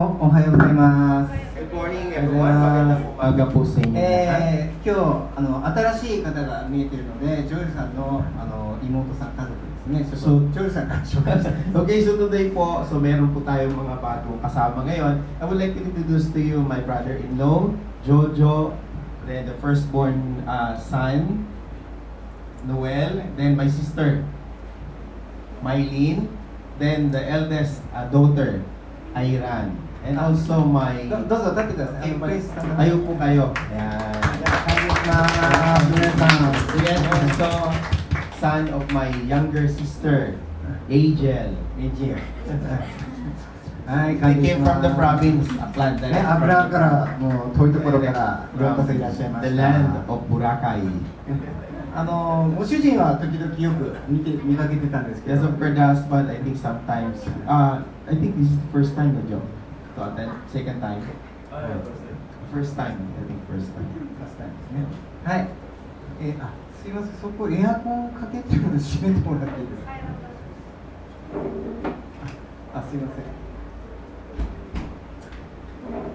おはようございます。Good morning everyone. Magandang umaga po sa inyo. 今日新しい方が見えているので、ジョエルさんの妹さん家族ですね。So, ジョエルさんから紹介したい。Okay, so today po, meron po tayong mga bagong kasama ngayon. I would like to introduce to you my brother-in-law, Jojo, then the firstborn son, Noel, then my sister, Mylene, then the eldest daughter, Iran, and also my... どうぞ立ってください。Tayo po kayo. Ayan. And also, son of my younger sister, Angel. はい、 They came from the province, Atlanta. ね、油からもう遠いところからようこそいらっしゃいました。 The land of Boracay. ご主人は時々よく見かけてたんですけ Yes, ど。 of her husband, I think sometimes, I think this is the first time, no, Joe? To attend? Second time? First time, I think first time. はい。すいません、そこエアコンかけてるの閉めてもらっていいですか。すいません。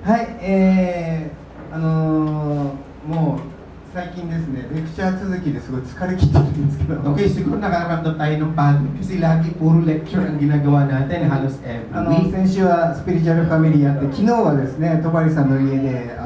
はい、もう最近ですね、レクチャー続きですごい疲れ切ってるんですけど。Okay, siguro nakakaramdam tayo ng pagod kasi lagi puro lecture ang ginagawa natin halos every week. 先週はスピリチュアルファミリーやって、昨日はですね、戸張さんの家で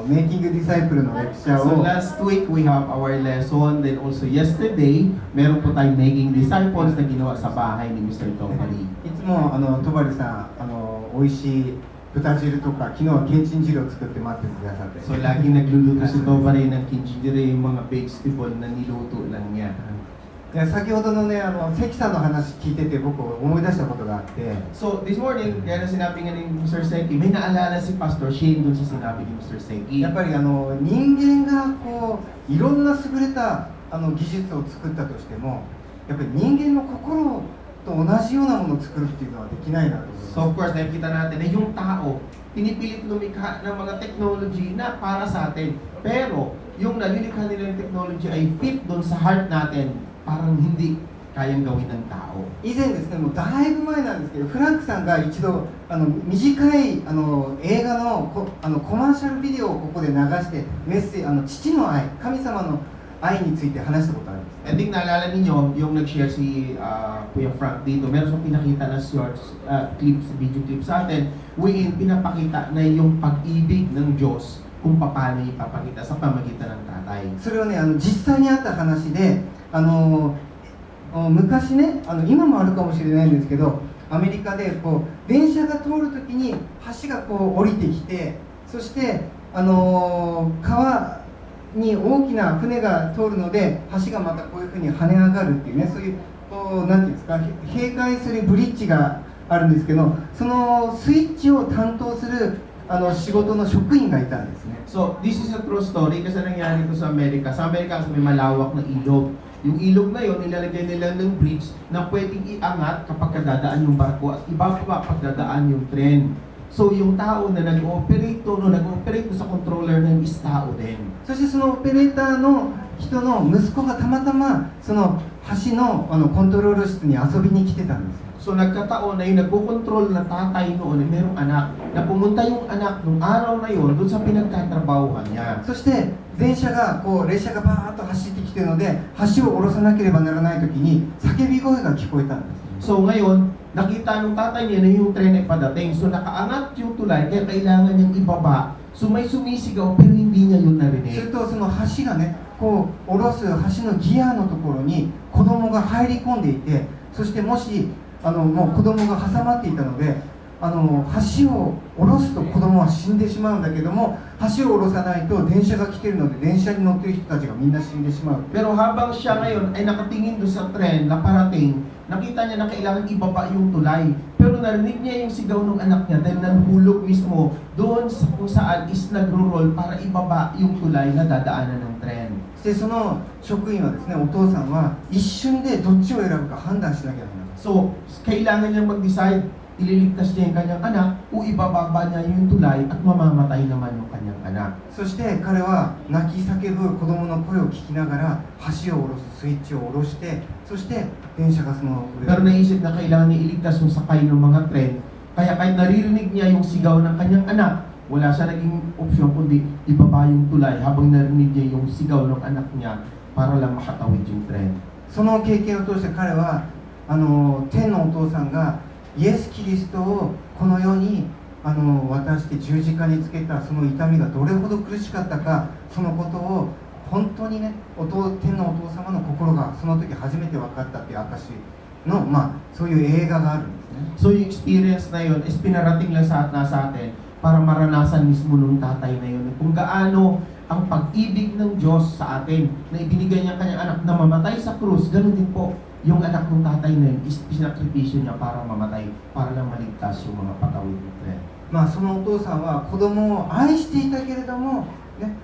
メイキングディサイプルのレクチャー So を。 last week we have our lesson, then also yesterday, meron po tayong making disciples na ginawa sa bahay ni Mr. Topari. いつも戸張さん美味しい豚汁とか、昨日はけんちん汁を作って待ってくださって。 So laging nagluluto si Topari ng kinchidire, yung mga vegetable na niluto lang niya. で先ほどのね、関さんの話聞いてて僕思い出したことがあって。 So this morning, kaya na sinabi nga ni Mr. Seki, may naalala si Pastor Shane dun sa sinabi ni Mr. Seki. やっぱり人間がこういろんな優れた技術を作ったとしても、やっぱり人間の心と同じようなものを作るっていうのはできないなと思います。 So of course, nakikita natin na yung tao, pinipilit lumikha ng mga technology na para sa atin. Pero yung nalilikha nila ng technology ay fit doon sa heart natin, parang hindi kayang gawin ng tao. 以前ですね、もうだいぶ前なんですけど、フランクさんが一度短い映画のコマーシャルビデオをここで流してメッセ父の愛、神様の愛について話したことあるんです。 I think naalala ninyo, yung nag-share si Kuya Frank dito, meron siyang pinakita na shorts, clips, video clips sa atin, wherein pinapakita na yung pag-ibig ng Diyos kung paano ipapakita sa pamagitan ng tatay. それはね、実際にあった話で、昔ね、今もあるかもしれないんですけど、アメリカでこう電車が通るときに橋がこう降りてきて、そして川に大きな船が通るので橋がまたこういうふうに跳ね上がるっていうね、そういうなんていうんですか、閉会するブリッジがあるんですけど、そのスイッチを担当する仕事の職員がいたんですね。 So, this is a true story kasi nangyari ito sa Amerika. Sa Amerika kasi may malawak na ilog. Yung ilog na yon, nilalagay nila ng bridge na pwedeng iangat kapag dadaan yung barko at iba pa pag dadaan yung tren. So, yung tao na nag-ooperate sa controller ng is tao din. そしてそのオペレーターの人の息子がたまたまその橋のコントロール室に遊びに来てたんですよ。 So nagkataon na yung nagko-control na tatay noon ay merong anak na pumunta yung anak nung araw na yon doon sa pinagtatrabahuhan niya. そして列車がバーッと走ってきてるので橋を下ろさなければならない時に叫び声が聞こえたんです。 So ngayon, nakita nung tatay niya na yung tren ay padating. So nakaangat yung tulay kaya kailangan niyang ibaba. So may sumisigaw pero hindi niya yun す narinig. るとその橋がね、こう下ろす橋のギアのところに子供が入り込んでいて、そしてもしもう子供が挟まっていたので、橋を下ろすと子供は死んでしまうんだけども、橋を下ろさないと電車が来てるので電車に乗ってる人たちがみんな死んでしまう。 Pero habang siya ngayon ay nakatingin doon sa tren na parating, nakita niya na kailangan ibaba yung tulay. Pero narinig niya yung sigaw ng anak niya dahil nanhulog mismo doon sa kung saan is nagro-roll para ibaba yung tulay na dadaanan ng tren. でその職員はですね、お父さんは一瞬でどっちを選ぶか判断しなきゃならない。 So, kailangan niyang mag-decide, ililigtas niya yung kanyang anak o ibababa niya yung tulay at mamamatay naman yung kanyang anak. そして彼は泣き叫ぶ子供の声を聞きながら橋を下ろすスイッチを下ろして、そして電車がその上 Pero naisip na kailangan niya iligtas yung sakay ng mga tren Kaya kahit naririnig niya yung sigaw ng kanyang anak, wala siya naging opsyon kundi ibaba yung tulay habang narinig niya yung sigaw ng anak niya para lang makatawid yung tren. その経験を通して彼は天のお父さんがイエス・キリストをこの世に渡して十字架につけたその痛みがどれほど苦しかったか、そのことを本当にね、天のお父様の心がその時初めて分かったっていう証の、そういう映画があるんですね。 So yung experience na yun is pinarating lang sa atin para maranasan mismo nung tatay na yun kung gaano ang pag-ibig ng Diyos sa atin na ibinigay niya kanyang anak na mamatay sa krus. Ganun din po yung anak ng tatay na yun is pinakripisyo niya para mamatay, para lang maligtas yung mga patawid nito. そのお父さんは子供を愛していたけれども、ね、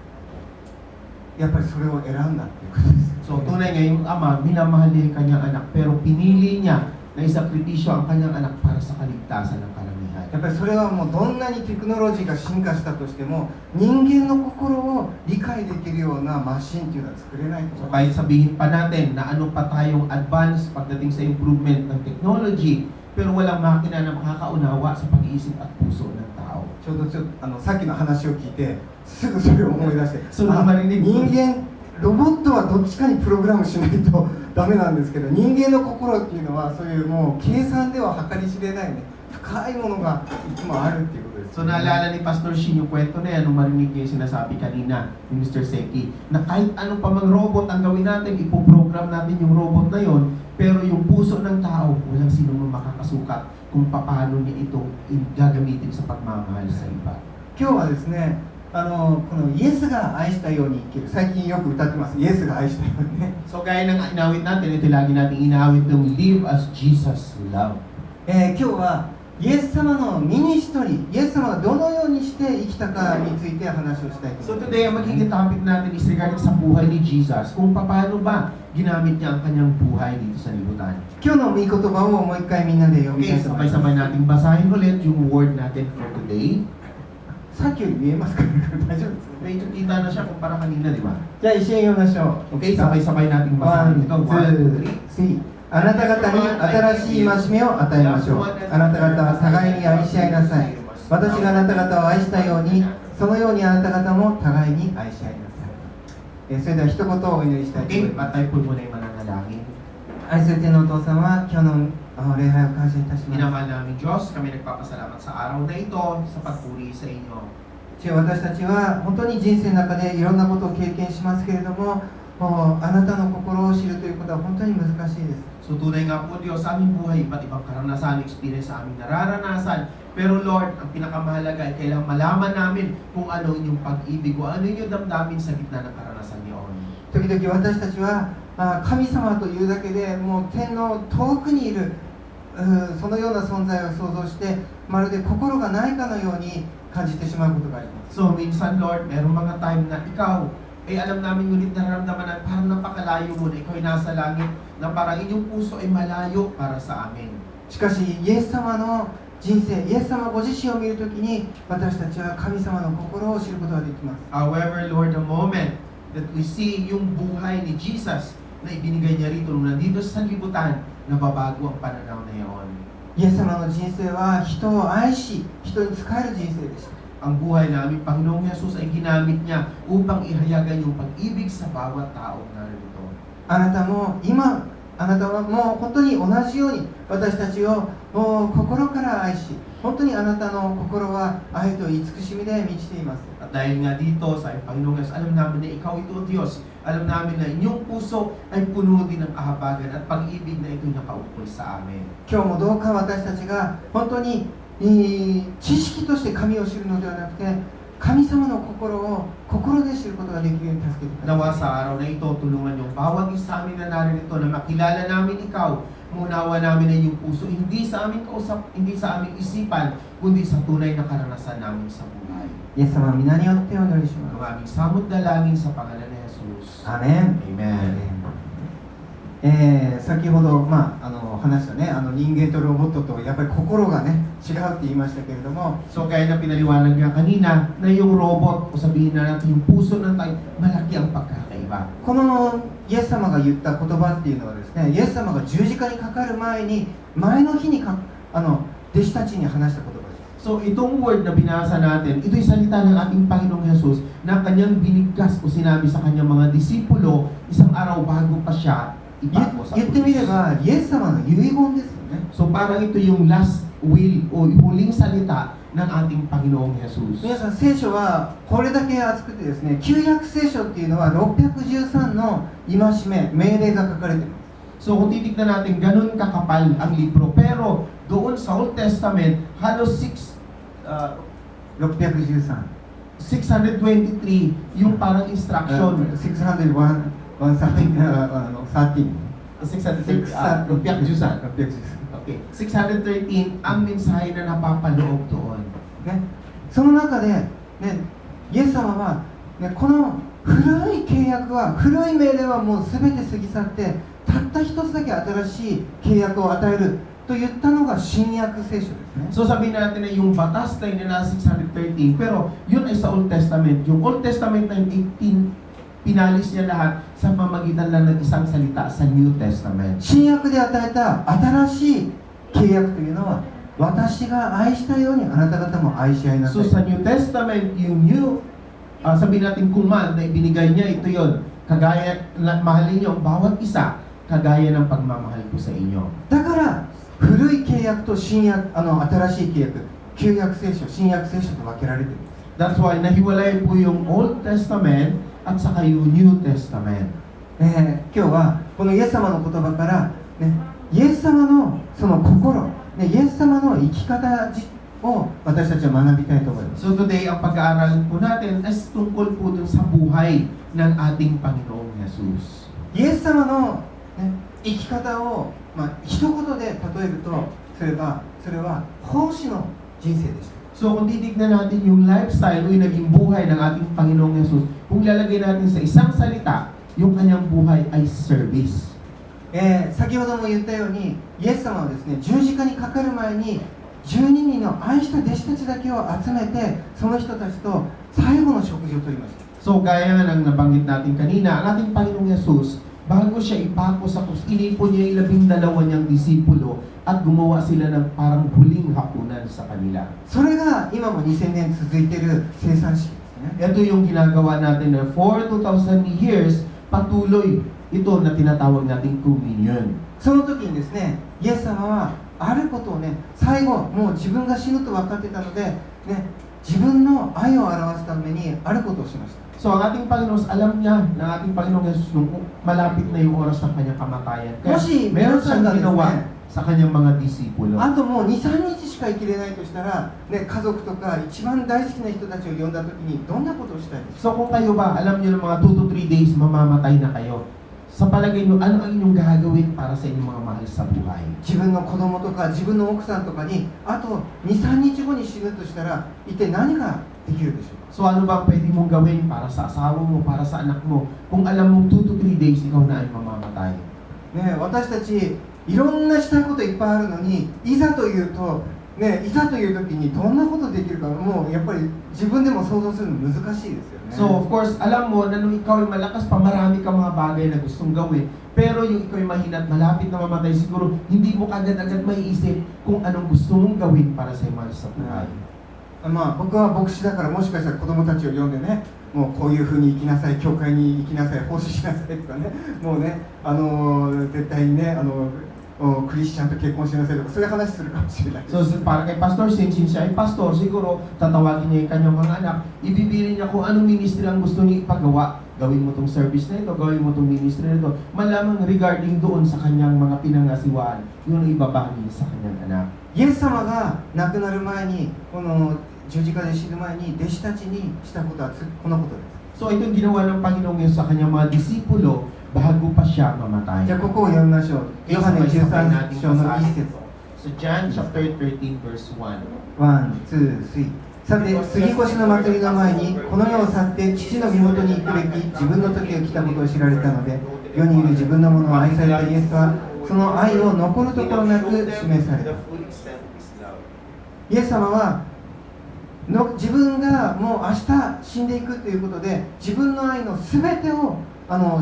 やっぱりそれを選んだっていうことです。 So tunay nga yung ama, minamahal niya yung kanyang anak pero pinili niya na isakripisyo ang kanyang anak para sa kaligtasan ng karamihan. やっぱりそれはもうどんなにテクノロジーが進化したとしても人間の心を理解できるようなマシンっていうのは作れないと So 思います。 kahit sabihin pa natin na ano pa tayong advance pagdating sa improvement ng technology, pero walang makina na makakaunawa sa pag-iisip at puso ng tao. ちょうどさっきの話を聞いてすぐそれを思い出して、そのmarinig ko. 人間ロボットはどっちかにプログラムしないとダメなんですけど、人間の心っていうのはそういうもう計算では計り知れないね、深いものがいつもあるっていうことです。 So naalala ni Pastor Shin yung kwento na yan nung marinig niya yung sinasabi kanina ni Mr. Seki na kahit anong pa mang robot ang gawin natin, ipoprogram natin yung robot na yon, pero yung puso ng tao, walang sino mang makakasukat kung paano niya ito gagamitin sa pagmamahal sa iba. 今日はですね、このイエスが愛したように生きる、最近よく歌ってます、イエスが愛したようにね。 So gaya ng inawit natin, ito lagi nating inawit ng Live as Jesus Loved. 今日はイエス様のミニストリー、イエス様がどのようにして生きたかについて話をしたいと So 思います。 today, ang magiging topic natin is regarding sa buhay ni Jesus, kung paano ba ginamit niya ang kanyang buhay dito sa libutan. 今日の御言葉をもう一回みんなで読みた Okay, いと思います。 sabay-sabay nating basahin ulit yung word natin for today. さっきより見えますか大丈夫ですか？ Medyo kita na siya kumpara kanina, di ba? じゃあ一緒に読みましょう。 Okay, sabay-sabay nating ワ basahin ン、 ito. ツー、スリー。あなた方に新しい戒めを与えましょう。あなた方は互いに愛し合いなさい。私があなた方を愛したように、そのようにあなた方も互いに愛し合いなさい。それでは一言お祈りしたいと思 Okay, います。 patay po muna yung mananalangin. 愛する天のお父様、今日の礼拝を感謝いたします。 Minamahal namin Diyos, kami nagpapasalamat sa araw na ito sa pagpuri sa inyo. 主よ、私たちは本当に人生の中でいろんなことを経験しますけれども、あなたの心を知るということは本当に難しいです。 So tunay nga po Diyos, sa aming buhay, iba't ibang karanasan, experience sa aming nararanasan. Pero Lord, ang pinakamahalaga ay kailangang malaman namin kung ano inyong pag-ibig o ano inyong damdamin sa gitna ng karanasan niyo. 時々私たちは神様というだけでもう天の遠くにいるそのような存在を想像してまるで心がないかのように感じてしまうことがあります。 So minsan Lord, merong mga time na ikaw, alam namin ngunit nararamdaman na parang napakalayo mo na ikaw ay nasa langit, na parang inyong puso ay malayo para sa amin. しかしイエス様の人生、イエス様ご自身を見るときに私たちは神様の心を知ることができます。 However, Lord, the moment that we see yung buhay ni Jesus na ibinigay niya rito nung nandito sa sanlibutan, nababago ang pananaw na iyon. イエス様の人生は人を愛し、人に仕える人生でした。 Ang buhay namin, Panginoong Jesus ay ginamit niya upang ihayagan yung pag-ibig sa bawat taong narito. あなたも今、あなたはもう本当に同じように私たちを心から愛し、本当にあなたの心は愛と慈しみで満ちています。 At dahil nga dito sa Panginoong Jesus, alam namin na ikaw ito, Diyos. Alam namin na inyong puso ay puno din ng kahabagan at pag-ibig na ito'y nakaukol sa amin. 今日もどうか私たちが本当に知識として神を知るのではなくて、神様の心を心で知ることができるように助けてくだ Nawa さい。 sa araw na ito, tulungan yung bawat isa sa amin na naririto na makilala namin ikaw, munawa namin na inyong puso, hindi sa aming kausap, hindi sa aming isipan, kundi sa tunay na karanasan namin sa buhay. イエス様の皆によってお祈りしま Ang す。 aming samot dalangin sa pangalan ni Jesus. アメン。 Amen. 先ほど、話したね、人間とロボットとやっぱり心がね違うって言いましたけれども、 So kaya na pinaliwanag niya kanina na yung robot o sabihin na natin yung puso ng tayo, malaki ang pagkakaiba. このイエス様が言った言葉っていうのはですね、イエス様が十字架にかかる前に前の日に弟子たちに話した言葉です。 So itong word na binasa natin, ito'y salita ng ating Panginoong Jesus na kanyang binigkas o sinabi sa kanyang mga disipulo isang araw bago pa siya ipako sa 言ってみれ krus. ばイエス様の遺言ですよね。 So parang ito yung last will o huling salita ng ating Panginoong Jesus. 皆さん聖書はこれだけ厚くてですね、旧約聖書っていうのは613の戒め、命令が書かれています。 So kung titignan natin, ganun kakapal ang libro. Pero doon sa Old Testament, halos 613 623 yung parang instruction. 601 something 13 613. Okay. 613 ang mensahe na napapaloob doon. ね、その中で、ね、イエス様は、ね、この古い契約は、古い命令はもう全て過ぎ去って、たった一つだけ新しい契約を与えると言ったのが新約聖書ですね。 So sabihin natin na yung batas na yun na 613, pero yun ay sa Old Testament. Yung Old Testament na yung 18, pinalis niya lahat sa pamagitan lang ng isang salita sa New Testament. 新約で与えた新しい契約というのは、私が愛したようにあなた方も愛し合いなさ So い。 sa New Testament, yung new, sabihin natin command na ibinigay niya, ito yun. Kagaya, mahalin niyo ang bawat isa, kagaya ng pagmamahal ko sa inyo. だから古い契約と新約、新しい契約、旧約聖書、新約聖書と分けられているんです。 That's why nahiwalay po yung Old Testament at saka yung New Testament. 今日はこのイエス様の言葉から、ね、イエス様のその心、ね、イエス様の生き方を私たちは学びたいと思います。 So today, ang pag-aaralan po natin ay tungkol po dun sa buhay ng ating Panginoong Jesus. イエス様の、ね、生き方を、一言で例えるとすれば、それは奉仕の人生でした。 So kung titignan natin yung lifestyle o yung naging buhay ng ating Panginoong Jesus, kung lalagay natin sa isang salita, yung kanyang buhay ay service. 先ほども言ったように、イエス様はですね、十字架にかかる前に12人の愛した弟子たちだけを集めて、その人たちと最後の食事をとりました。 So gaya nga ng nabanggit natin kanina, ang ating Panginoong Jesus, bago siya ipako sa krus, inipon niya yung 12 niyang disipulo at gumawa sila ng parang huling hapunan sa kanila. それが今も2000年続いている生産式ですね。 Ito yung ginagawa natin na for 2,000 years, patuloy ito na tinatawag nating communion. その時にですね、イエス様はあることをね、最後もう自分が死ぬと分かってたので、ね、自分の愛を表すためにあることをしました。 So ang ating Panginoon, alam niya na ating Panginoong Jesus nung malapit na yung oras ng kanyang kamatayan. Kaya Moshi, meron siyang meron ginawa siyang sa kanyang mga disipulo. あともう 2,3 日しか生きれないとしたら、ね、家族とか一番大好きな人たちを呼んだ時にどんなことをしたいですか？ So kung kayo ba, alam niyo ng mga 2 to 3 days mamamatay na kayo. Sa palagay niyo, ano ang inyong gagawin para sa inyong mga mahal sa buhay? 自分の子供とか自分の奥さんとかにあと 2,3 日後に死ぬとしたら一体何ができるでしょうか？ So ano ba ang pwede mong gawin para sa asawa mo, para sa anak mo, kung alam mong 2 to 3 days ikaw na ay mamamatay? ね、私たちいろんなしたいこといっぱいあるのに、いざというと、ね、いざという時にどんなことできるか、もうやっぱり自分でも想像するの難しいですよね。 So of course, alam mo na nung ikaw ay malakas pa, marami ka mga bagay na gustong gawin. Pero yung ikaw ay mahina at malapit na mamatay, siguro hindi mo agad-agad maiisip kung anong gusto mong gawin para sa mahal sa buhay. 僕は牧師だから、もしかしたら子供たちを呼んでね、もうこういうふうに生きなさい、教会に行きなさい、奉仕しなさいとかね、もうね、絶対にね、クリスチャンと結婚しなさいとか、そういう話するかもしれない。 So para kay Pastor Sinsin, siya ay pastor, siguro tatawagin niya yung kanyang mga anak, ibibili niya kung anong ministry ang gusto niya ipagawa. Gawin mo tong service na ito, gawin mo tong ministry na ito. Malamang regarding doon sa kanyang mga pinangasiwaan, yun ang ibabahagi sa kanyang anak. イエス様が亡くなる前に、この十字架で死ぬ前に弟子たちにしたことはこのことです。 So ito yung ginawa ng Panginoong Yesus sa kanyang mga disipulo bago pa siya mamatay. じゃあここを読みましょう。ヨハネ13章の1節。 So John chapter 13 verse 1. 1、2、3。さて、杉越の祭りの前に、この世を去って父の身元に行くべき自分の時が来たことを知られたので、世にいる自分のものを愛されたイエスは、その愛を残るところなく示された。イエス様は自分がもう明日死んでいくということで、自分の愛の全てを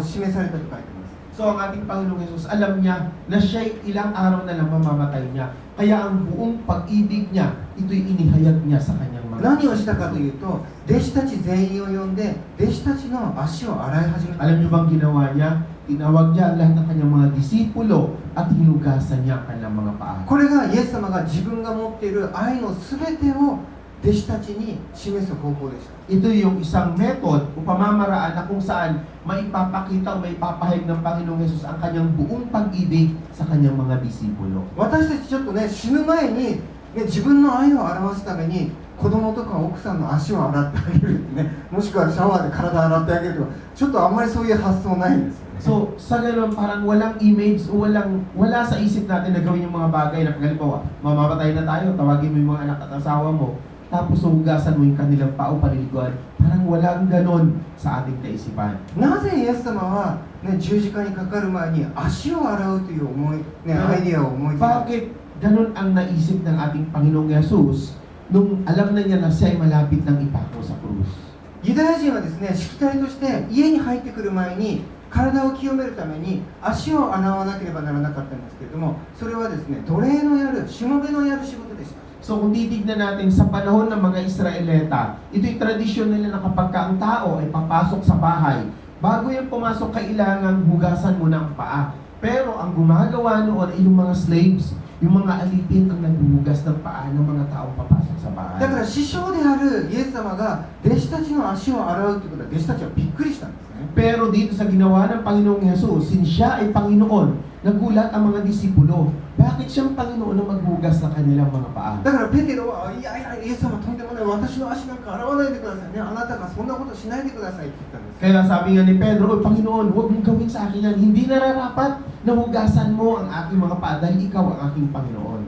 示されたと書いています。So ang ating Panginoong Yesus, alam niya na siya'y ilang araw na lang mamamatay niya. Kaya ang buong pag-ibig niya, ito'y inihayag niya sa kanyang mga 何をしたかというと、弟子たち全員を呼んで、弟子たちの足を洗い始めた。 Alam niyo bang ginawa niya? Tinawag niya ang lahat ng kanyang mga disipulo at hinugasan niya ang kanilang mga paa. これがイエス様が自分が持っている愛のすべてを弟子たちに示す方法でした。 Ito yung isang method o pamamaraan na kung saan maipapakita o maipapahayag ng Panginoong Yesus ang kanyang buong pag-ibig sa kanyang mga disipulo. 私たちちょっとね、死ぬ前に、自分の愛を表すために子供とか奥さんの足を洗ってあげるってね、もしくはシャワーで体洗ってあげるとか、ちょっとあんまりそういう発想ないんですよね。 So, sa ganun, parang walang image o wala sa isip natin na gawin yung mga bagay na halimbawa, mamamatay na tayo, tawagin mo yung mga anak at asawa mo, tapos hugasan mo yung kanilang paa o paliliguan. Parang walang ganon sa ating kaisipan. なぜイエス様は、ね、十字架にかかる前に足を洗うという思い、ね、アイディアを思いついた。 Bakit ganon ang naisip ng ating Panginoong Yesus nung alam na niya na siya ay malapit ng ipako sa krus? ユダヤ人はですね、しきたりとして家に入ってくる前に体を清めるために足を洗わなければならなかったんですけれども、それはですね、奴隷のやる、しもべのやる仕事でした。 So kung titignan natin sa panahon ng mga Israelita, ito'y tradisyon nila na kapag ka ang tao ay papasok sa bahay, bago yan pumasok kailangan hugasan muna ang paa. Pero ang gumagawa noon ay yung mga slaves, yung mga alipin ang naghuhugas ng paa ng mga taong papasok sa bahay. だから師匠であるイエス様が弟子たちの足を洗うということは弟子たちはびっくりしたんですね。 Pero dito sa ginawa ng Panginoong Yesus, since siya ay Panginoon, nagulat ang mga disipulo. Bakit siyang Panginoon na maghugas ng kanilang mga paa? だからペテロは、いやいや、イエス様とんでもない、私の足なんか洗わないでくださいね、あなたがそんなことしないでくださいって言ったんです。 Kaya sabi nga ni Pedro, "Oy, Panginoon, huwag mong gawin sa akin yan. Hindi nararapat na hugasan mo ang aking mga paa dahil ikaw ang aking Panginoon."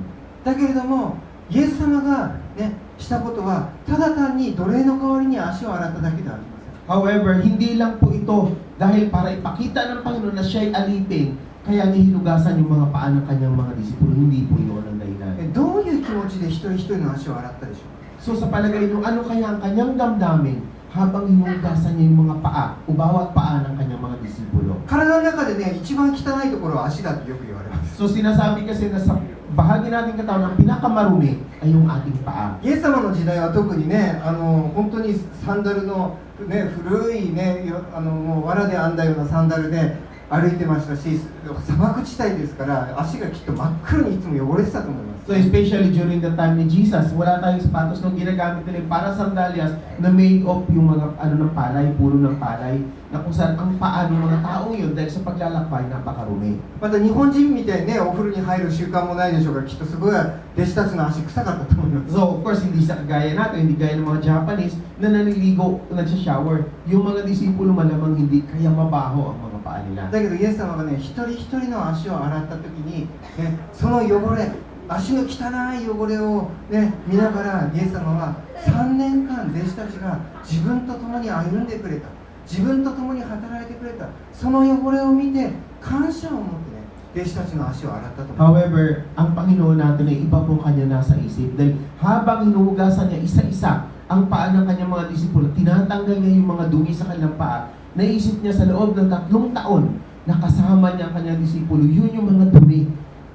だけれども、イエス様が、ね、したことは、ただ単に奴隷の代わりに足を洗っただけではありません。 However, hindi lang po ito dahil para ipakita ng Panginoon na siya'y alipin, kaya niya hinugasan yung mga paa ng kanyang mga disipulo. Hindi po yun ang dahilan. どういう気持ちで一人一人の足を洗ったでしょうか。 So sa palagay nyo, ano kaya ang kanyang damdamin habang hinugasan niya yung mga paa o bawat paa ng kanyang mga disipulo? 体の中でね、一番汚いところは足だってよく言われます。 So sinasabi kasi na sa bahagi natin katawan, ang pinakamarumi ay yung ating paa. イエス様の時代は特にね、本当にサンダルの、ね、古いね、もう藁で編んだようなサンダルで歩いてましたし、砂漠地帯ですから足がきっと真っ黒にいつも汚れてたと思います。 So especially during the time ni Jesus, wala tayong sapatos nung ginagamit nila yung para sandalias na made of yung mga ng palay, puro ng palay, na kung saan ang paa ng mga taong yun dahil sa paglalakbay napakarumi. また日本人みたいにね、お風呂に入る習慣もないでしょうから、きっとすごい弟子たちの足臭かったと思います。 So of course, hindi sa kagaya natin, hindi gaya ng mga Japanese na naniligo, nagsha-shower. Yung mga disipulo malamang hindi, kaya mabaho ang mga paa nila. だけどイエス様がね、一人一人の足を洗った時に、ね、その汚れ、足の汚い汚れを、ね、見ながらイエス様は3年間弟子たちが自分と共に歩んでくれた、自分と共に働いてくれた、その汚れを見て感謝を持ってね、弟子たちの足を洗ったと思います。 However, ang Panginoon natin ay iba pong kanya nasa isip dahil habang hinuhugasan niya isa-isa ang paa ng kanyang mga disipulo, tinatanggal niya yung mga dumi sa kanilang paa. Naisip niya sa loob ng 3 taon na kasama niya ang kanyang disipulo, yun yung mga dumi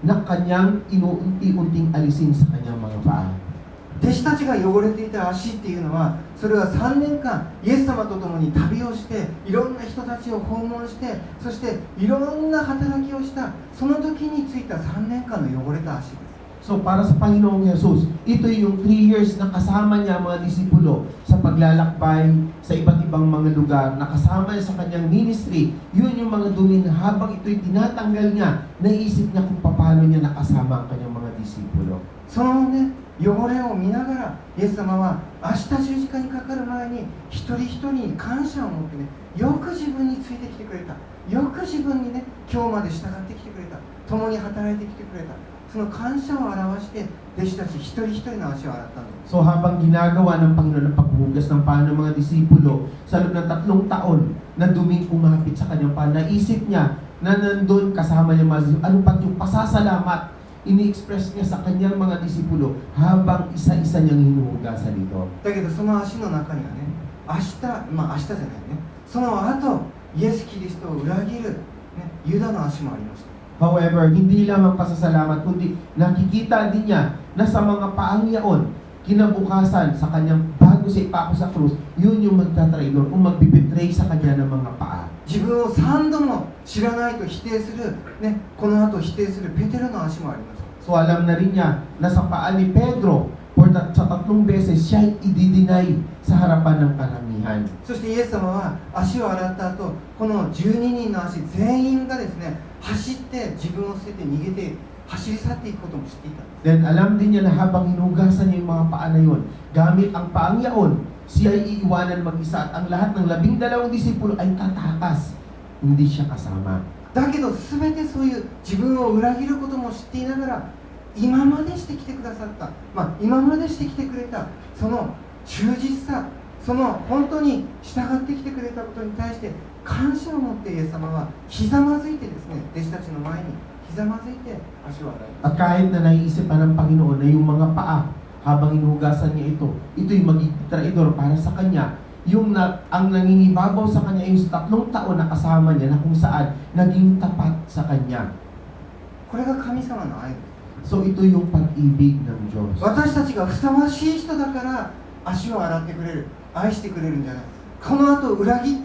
na kanyang inuunti-unting alisin sa kanyang mga paa. 弟子たちが汚れていた足っていうのは、それは3年間イエス様と共に旅をして、いろんな人たちを訪問して、そしていろんな働きをした、その時についた3年間の汚れた足です。 So para sa Panginoong Jesus, ito yung 3 years na kasama niya ang mga disipulo sa paglalakbay sa iba't ibang mga lugar, nakasama niya sa kanyang ministry. Yun yung mga dumi na habang ito'y tinatanggal niya, naisip niya kung paano niya nakasama ang kanyang mga disipulo. そのね、汚れを見ながらイエス様は明日十字架にかかる前に一人一人に感謝を持ってね、よく自分についてきてくれた、よく自分にね、今日まで従ってきてくれた、共に働いてきてくれた、その感謝を表して弟子たち一人一人の足を洗ったんです。 So habang ginagawa ng Panginoon ang paghuhugas ng paa ng mga disipulo sa loob ng 3 taon na duming kumapit sa kanyang paa, naisip niya na nandun kasama niya mga disipulo, ano pa yung pasasalamat ini-express niya sa kanyang mga disipulo habang isa-isa niyang hinuhugasan ito. だけどその足の中にはね、明日じゃないね、その後イエス・キリストを裏切る、ね、ユダの足もありました。 However, hindi lamang pasasalamat, kundi nakikita din niya na sa mga paang yaon, kinabukasan sa kanyang bago siya ipako sa krus, yun yung magtatraidor o magbibetray sa kanya ng mga paa. 自分を3度も知らないと否定する、ね、この後否定するペテロの足もありました。 So alam na rin niya na sa paa ni Pedro, sa 3 beses siya i-deny sa harapan ng karamihan. そしてイエス様は足を洗った後、この12人の足全員がですね、走って自分を捨てて逃げて走り去っていくことも知っていた。 Then alam din niya na habang hinugasan niya yung mga paa na yun, gamit ang paang yaon, siya ay iiwanan mag-isa at ang lahat ng 12 disipulo ay tatakas. Hindi siya kasama. だけど全てそういう自分を裏切ることも知っていながら、今までしてきてくださった、今までしてきてくれたその忠実さ、その本当に従ってきてくれたことに対して感謝を持ってイエス様はひざまずいてですね、弟子たちの前にひざまずいて足を洗います。 At kahit na naiisip pa ng Panginoon na yung mga paa, habang hinugasan niya ito'y magiging traidor para sa kanya. Ang nangingibabaw sa kanya yung 3 taon na kasama niya na kung saan naging tapat sa kanya. これが神様の愛です。 So ito yung pag-ibig ng Diyos. 私たちがふさわしい人だから足を洗ってくれる、愛してくれるんじゃない。この後裏切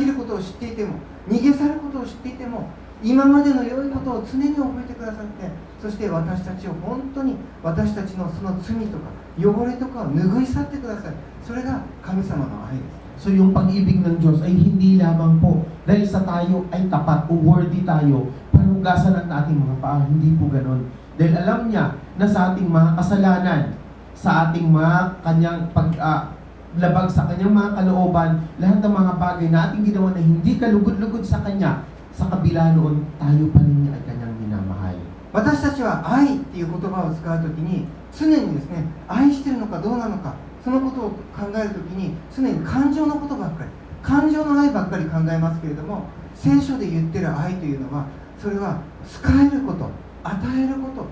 ることを知っていても、逃げ去ることを知っていても、今までの良いことを常に覚えてくださって、そして私たちを本当に私たちのその罪とか汚れとかを拭い去ってください。それが神様の愛です。 So yung pag-ibig ng Diyos ay hindi lamang po dahil sa tayo ay tapat o worthy tayo para hugasan ang ating mga paa. Hindi po ganun. Dahil alam niya na sa ating mga kasalanan, sa ating mga kanyang labag sa kanyang mga kalooban, lahat ng mga bagay na ating ginawa na hindi kalugod-lugod sa kanya, sa kabila noon, tayo pa rin niya ay kanyang minamahal. 私たちは愛っていう言葉を使うときに常にですね、愛してるのかどうなのか、そのことを考えるときに常に感情のことばっかり、感情の愛ばっかり考えますけれども、聖書で言ってる愛というのは、それは使えること、与えること、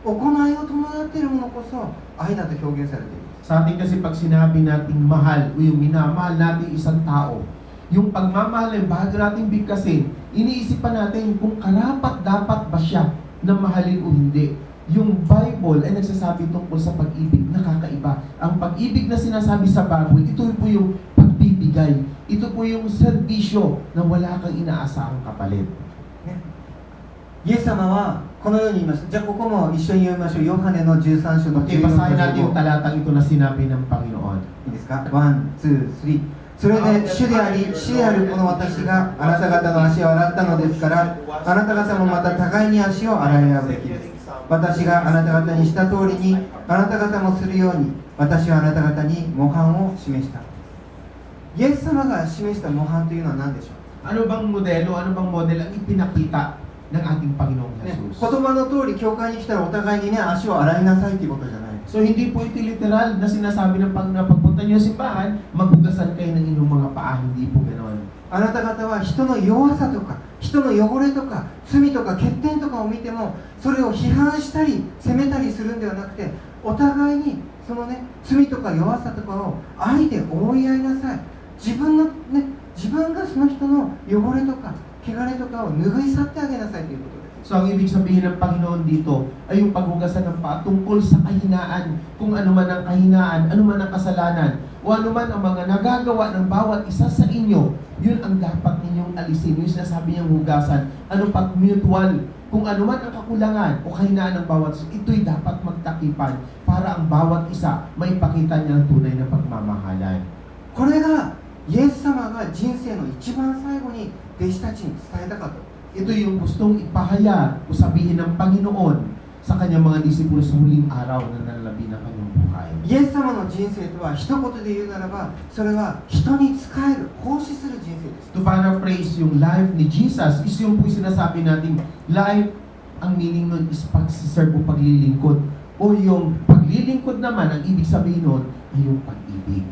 行いを伴っているものこそ愛だと表現されています。 Sa atin kasi pag sinabi nating mahal o yung minamahal natin isang tao, yung pagmamahal ay bago nating bigkasin, iniisip pa natin kung karapat dapat ba siya na mahalin o hindi. Yung Bible ay nagsasabi tungkol sa pag-ibig na kakaiba. Ang pag-ibig na sinasabi sa Bible, ito po yung pagbibigay. Ito po yung serbisyo na wala kang inaasahang kapalit. イエス様はこのように言いました。じゃあここも一緒に読みましょう。ヨハネの13章の Okay, 14 basahin natin yung 15。 talatang ito na sinabi ng Panginoon. いいですか？ 1、2、3。それで主であるこの私があなた方の足を洗ったのですから、あなた方もまた互いに足を洗い合うべきです。私があなた方にした通りに、あなた方もするように、私はあなた方に模範を示した。イエス様が示した模範というのは何でしょう？ Ano bang modelo, ano bang model ang ipinakita ng ating Panginoong ね、 Jesus? 言葉の通り教会に来たらお互いにね、足を洗いなさいということじゃない。 So hindi po ito literal na sinasabi ng pagpunta niyo sa simbahan, maghugasan kayo ng inyong mga paa. Hindi po ganoon. あなた方は人の弱さとか人の汚れとか罪とか欠点とかを見てもそれを批判したり責めたりするんではなくて、お互いにそのね罪とか弱さとかを愛で覆い合いなさい。自分がその人の汚れとか汚れとかを拭い去ってあげなさいということです。 So ang ibig sabihin ng Panginoon dito ay yung paghugasan ng paa tungkol sa kahinaan. Kung ano man ang kahinaan, ano man ang kasalanan, o ano man ang mga nagagawa ng bawat isa sa inyo, yun ang dapat ninyong alisin. Yung sinasabi niyang hugasan, ano pat mutual. Kung ano man ang kakulangan o kahinaan ng bawat isa, ito'y dapat magtakipan para ang bawat isa maipakita niya ang tunay na pagmamahalan. これがイエス様が人生の一番最後に弟子たちに伝えたかった。 Ito yung gustong ipahayag o sabihin ng Panginoon sa kanyang mga disipulo sa huling araw na nalalabi ng kanyang buhay. イエス様の人生とは一言で言うならば、それは人に仕える、奉仕する人生です。 To paraphrase yung life ni Jesus, is yung po sinasabi natin, life, ang meaning nun is pagsiserve o paglilingkod. O yung paglilingkod naman, ang ibig sabihin nun ay yung pag-ibig.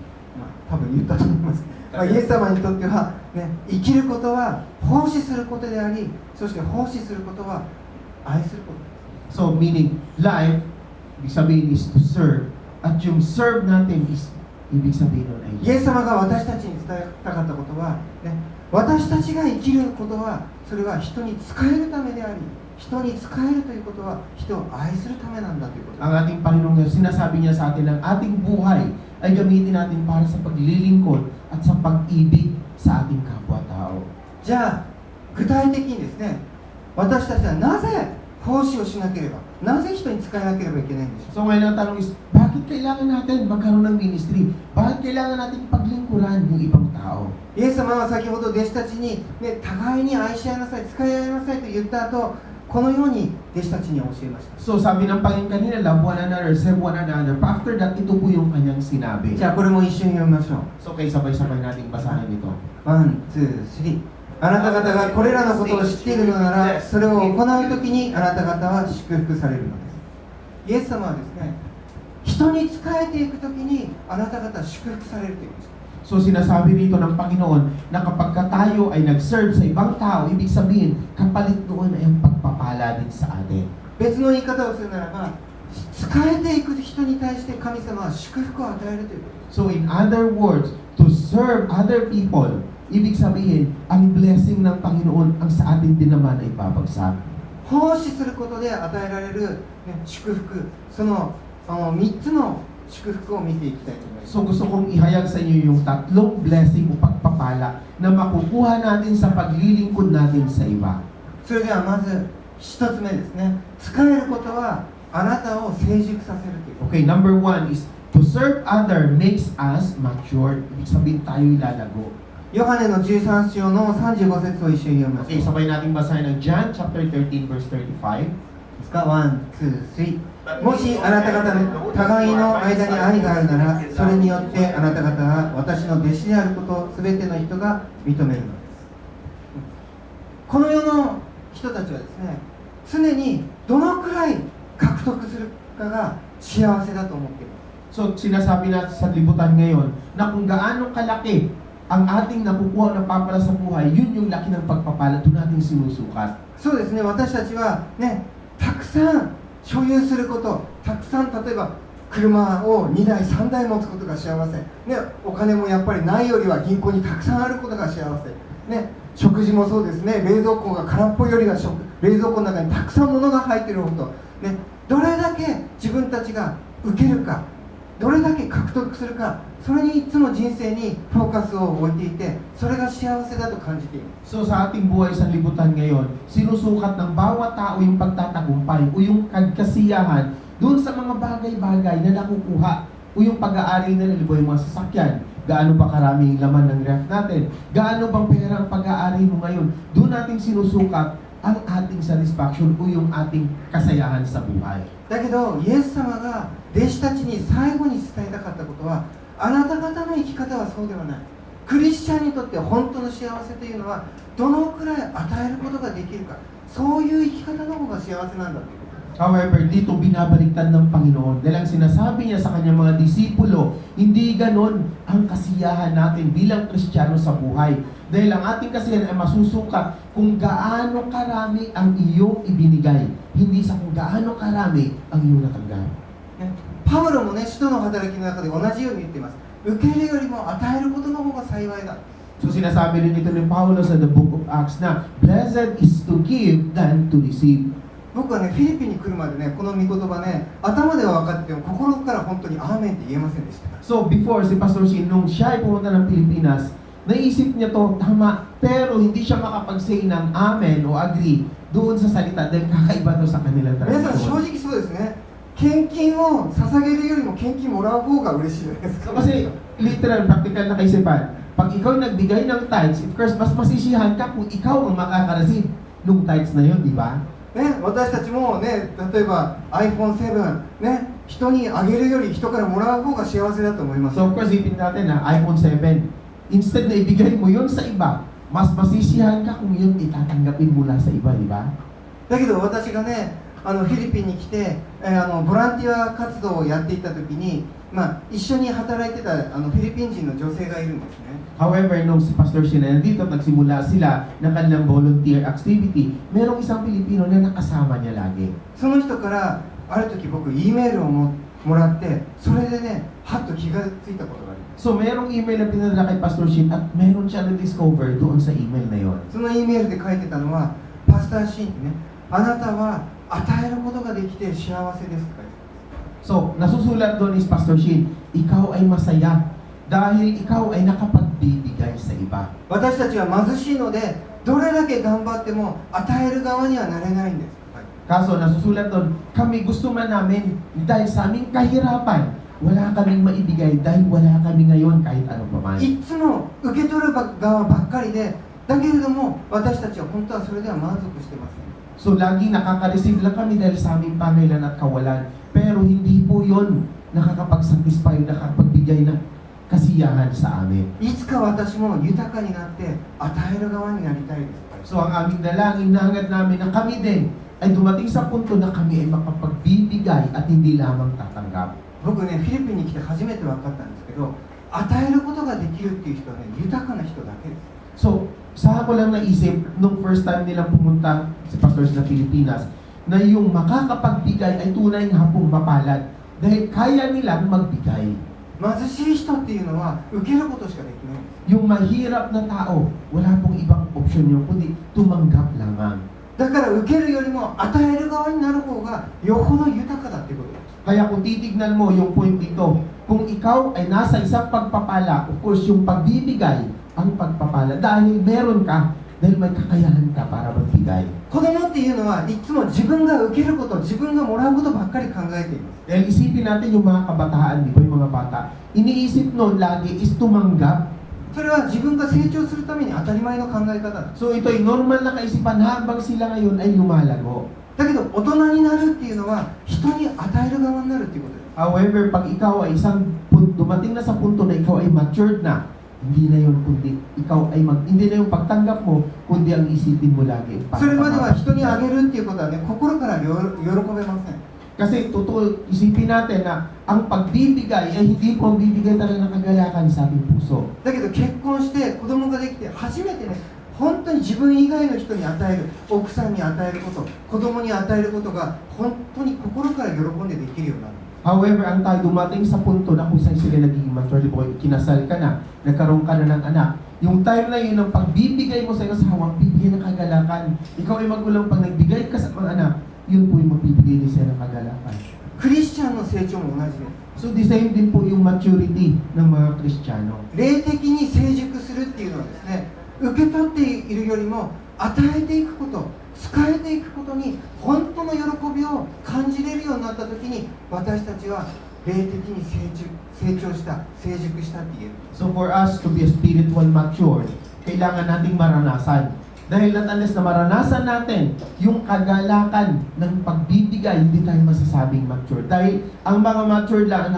多分言ったと思います。イエス様にとっては、ね、生きることは奉仕することであり、そして奉仕することは愛することです。 So meaning, life, ibig sabihin is to serve. At yung serve natin is, ibig sabihin nun ay イエス様が私たちに伝えたかったことは、ね、私たちが生きることは、それは人に仕えるためであり、人に仕えるということは人を愛するためなんだということです。 Ang ating Panginoong Diyos, sinasabi niya sa atin ang ating buhay ay gamitin natin para sa paglilingkod at sa pag-ibig sa ating kapwa-tao. じゃあ具体的にですね、私たちはなぜ奉仕をしなければ、なぜ人に仕えなければいけないんでしょう。 So ngayon ang tanong is, bakit kailangan natin magkaroon ng ministry? Bakit kailangan natin paglingkuran yung ibang tao? イエス様は先ほど弟子たちに、ね、互いに愛し合いなさい、仕え合いなさいと言った後、このように弟子たちに教えました。 So sabi ng Panginoon kanina, love one another, serve one another. But after that, ito po yung kanyang sinabi. じゃあこれも一緒に読みましょう。 So kaya sabay-sabay nating basahin ito. ワン、ツー、スリー。あなた方がこれらのことを知っているのなら、それを行うときにあなた方は祝福されるのです。イエス様はですね、人に仕えていくときにあなた方は祝福されると言いました。 So sinasabi rito ng Panginoon na kapag tayo ay nag-serve sa ibang tao, ibig sabihin, kapalit noon ay ang pagpapala din sa atin. 別の言い方をするならば、仕えていく人に対して神様は祝福を与えるということです。 So in other words, to serve other people, ibig sabihin, ang blessing ng Panginoon ang sa atin din naman ay babagsak. 奉仕することで与えられる、祝福、その3つの祝福を見ていきたいと思います。 So gusto kong ihayag sa inyo yung tatlong blessing o pagpapala na makukuha natin sa paglilingkod natin sa iba. それではまず1つ目ですね。仕えることはあなたを成熟させるということ。 Okay, number one is to serve other makes us mature. Ibig sabihin tayo ilalago. ヨハネの13章の35節を一緒に読みまし Okay, ょう。 sabay natin basahin ang John chapter 13 verse 35. ですか、ワン、ツー、スリー。もしあなた方の互いの間に愛があるなら、それによってあなた方は私の弟子であることを全ての人が認めるのです。この世の人たちはですね、常にどのくらい獲得するかが幸せだと思っています。 So, sinasabi natin sa libutan ngayon na kung gaano kalaki ang ating nakukuha na papala sa buhay, yun yung laki ng pagpapala. Doon natin sinusukat. そうですね、私たちはね、たくさん所有すること、たくさん例えば車を2台3台持つことが幸せ、ね、お金もやっぱりないよりは銀行にたくさんあることが幸せ、ね、食事もそうですね、冷蔵庫が空っぽよりは冷蔵庫の中にたくさん物が入っていること、ね、どれだけ自分たちが受けるか、どれだけ獲得するか、それにいつも人生にフォーカスを置いていて、それが幸せだと感じています。 So, sa ating buhay sa libutan ngayon, sinusukat ng bawat tao yung pagtatagumpay o yung kasiyahan doon sa mga bagay-bagay na nakukuha o yung pag-aari na nalibo yung mga sasakyan. Gaano ba karami yung laman ng ref natin? Gaano bang pera ang pag-aari mo ngayon? Doon natin sinusukat ang ating satisfaction o yung ating kasayahan sa buhay. だけどイエス様が弟子たちに最後に伝えたかったことは、あなた方の生き方はそうではない。クリスチャンにとって本当の幸せというのはどのくらい与えることができるか、そういう生き方の方が幸せなんだということです。 However, dito binabaliktad ng Panginoon dahil ang sinasabi niya sa kanyang mga disipulo, hindi ganon ang kasiyahan natin bilang Kristiyano sa buhay. Dahil ang ating kasiyahan ay masusukat kung gaano karami ang iyong ibinigay, hindi sa kung gaano karami ang iyong natanggap. パウロもね、使徒の働きの中で同じように言っています。受け入れよりも与えることの方が幸いだ。 So sinasabi rin ito ni Paulo sa the book of Acts na blessed is to give than to receive. 僕はね、フィリピンに来るまでね、この御言葉ね、頭では分かってても心から本当にアーメンって言えませんでした。 So before si Pastor Shin, nung siya ay pumunta ng Pilipinas, naisip niya to tama, pero hindi siya makapag-say ng amen o agree doon sa salita dahil kakaiba to sa kanilang 皆さん正 tradisyon. 直そうですね。献金を捧げるよりも献金もらう方が嬉しいじゃないですか。 Kasi literal, practical na kaisipan, pag ikaw nagbigay ng tithes, of course, mas masisiyahan ka kung ikaw ang makaka-receive nung tithes na yun, di ba? ね、私たちもね、例えば iPhone7、ね、人にあげるより人からもらう方が幸せだと思います。 So of course, ipin natin na iPhone 7, instead na ibigay mo yun sa iba, mas masisiyahan ka kung yun itatanggapin mula sa iba, di ba? だけど私がね、フィリピンに来て、ボランティア活動をやっていた時に、一緒に働いてたフィリピン人の女性がいるんですね。 However, nung si Pastor Shin nandito at nagsimula sila ng kanilang volunteer activity, merong isang Pilipino na nakasama niya lagi. その人からある時僕 E メールをももらって、それでね、はっと気がついたことがあります。 So, merong email na pinadala kay Pastor Shin at meron siya na-discover doon sa email na yon. その E メールで書いてたのは、パスターシーンってね、あなたは与えることができて幸せですとか言って So, nasusulat doon is Pastor Shin, ikaw ay masaya dahil ikaw ay nakapagbibigay sa iba. 私たちは貧しいので、どれだけ頑張っても与える側にはなれないんです。 Kaso, nasusulat doon, kami gusto man namin dahil sa aming kahirapan, wala kaming maibigay dahil wala kami ngayon kahit ano pa man. いつも受け取る側ばっかりで、だけれども私たちは本当はそれでは満足してません。 So, laging nakaka-receive lang kami dahil sa aming pangailan at kawalan. Pero hindi po yun nakakapag-satisfy, nakakapagbigay ng kasiyahan sa amin. いつか私も豊かになって与える側になりたいです。 So, ang aming dalangin, nahangad namin na kami din ay dumating sa punto na kami ay makapagbibigay at hindi lamang tatanggap. 僕ね、フィリピンに来て初めて分かったんですけど、与えることができるっていう人はね、豊かな人だけです。 So, sa ako lang naisip, nung first time nilang pumunta si Pastors na Pilipinas, na yung makakapagbigay ay tunay na hapong mapalad dahil kaya nilang magbigay. 貧しい人っていうのは受けることしかできないんです。 Yung mahirap na tao, wala pong ibang opsyon yun, kundi tumanggap lamang. だから受けるよりも与える側になる方がよほど豊かだっていうことです。 Kaya kung titignan mo yung point dito, kung ikaw ay nasa isang pagpapala, of course yung pagbibigay ang pagpapala dahil meron ka, dahil may kakayahan ka para magbigay. 子供っていうのはいつも自分が受けること、自分がもらうことばっかり考えています。 Dahil isipin natin yung mga kabataan, di ba yung mga bata, iniisip noon lagi is tumanggap. それは自分が成長するために当たり前の考え方だ。 So ito ay normal na kaisipan habang sila ngayon ay lumalago. だけど大人になるっていうのは人に与える側になるっていうことです。 However, pag ikaw ay dumating na sa punto na ikaw ay matured na, hindi na yun kundi ikaw ay hindi na yung pagtanggap mo, kundi ang isipin mo lagi. それまでは人にあげるっていうことはね、心から喜べません。 Kasi totoo, isipin natin na ang pagbibigay ay hindi po ang bibigay talaga ng kagalakan sa ating puso. だけど結婚して子供ができて初めてね、本当に自分以外の人に与える、奥さんに与えること、子供に与えることが本当に心から喜んでできるようになる。 However, ang tayo dumating sa punto na kung saan sila nagiging mature, di ba, kinasal ka na, nagkaroon ka na ng anak, yung time na yun, ang pagbibigay mo sa iyong asawa, bibigay ng kagalakan. Ikaw ay magulang pag nagbigay ka sa mga anak, yun po yung magbibigay din sa'yo ng kagalakan. クリスチャンの成長も同じです。 So, the same din po yung maturity ng mga Kristiyano. 霊的に成熟するっていうのはですね、受け取っているよりも与えていくこと、使えていくことに本当の喜びを感じれるようになった時に、私たちは霊的に成長した、成熟したって言える。 So, for us to be a spiritual mature, kailangan nating maranasan. Dahil natalis na maranasan natin yung kagalakan ng pagbibigay, hindi tayo masasabing mature. Dahil ang mga mature lang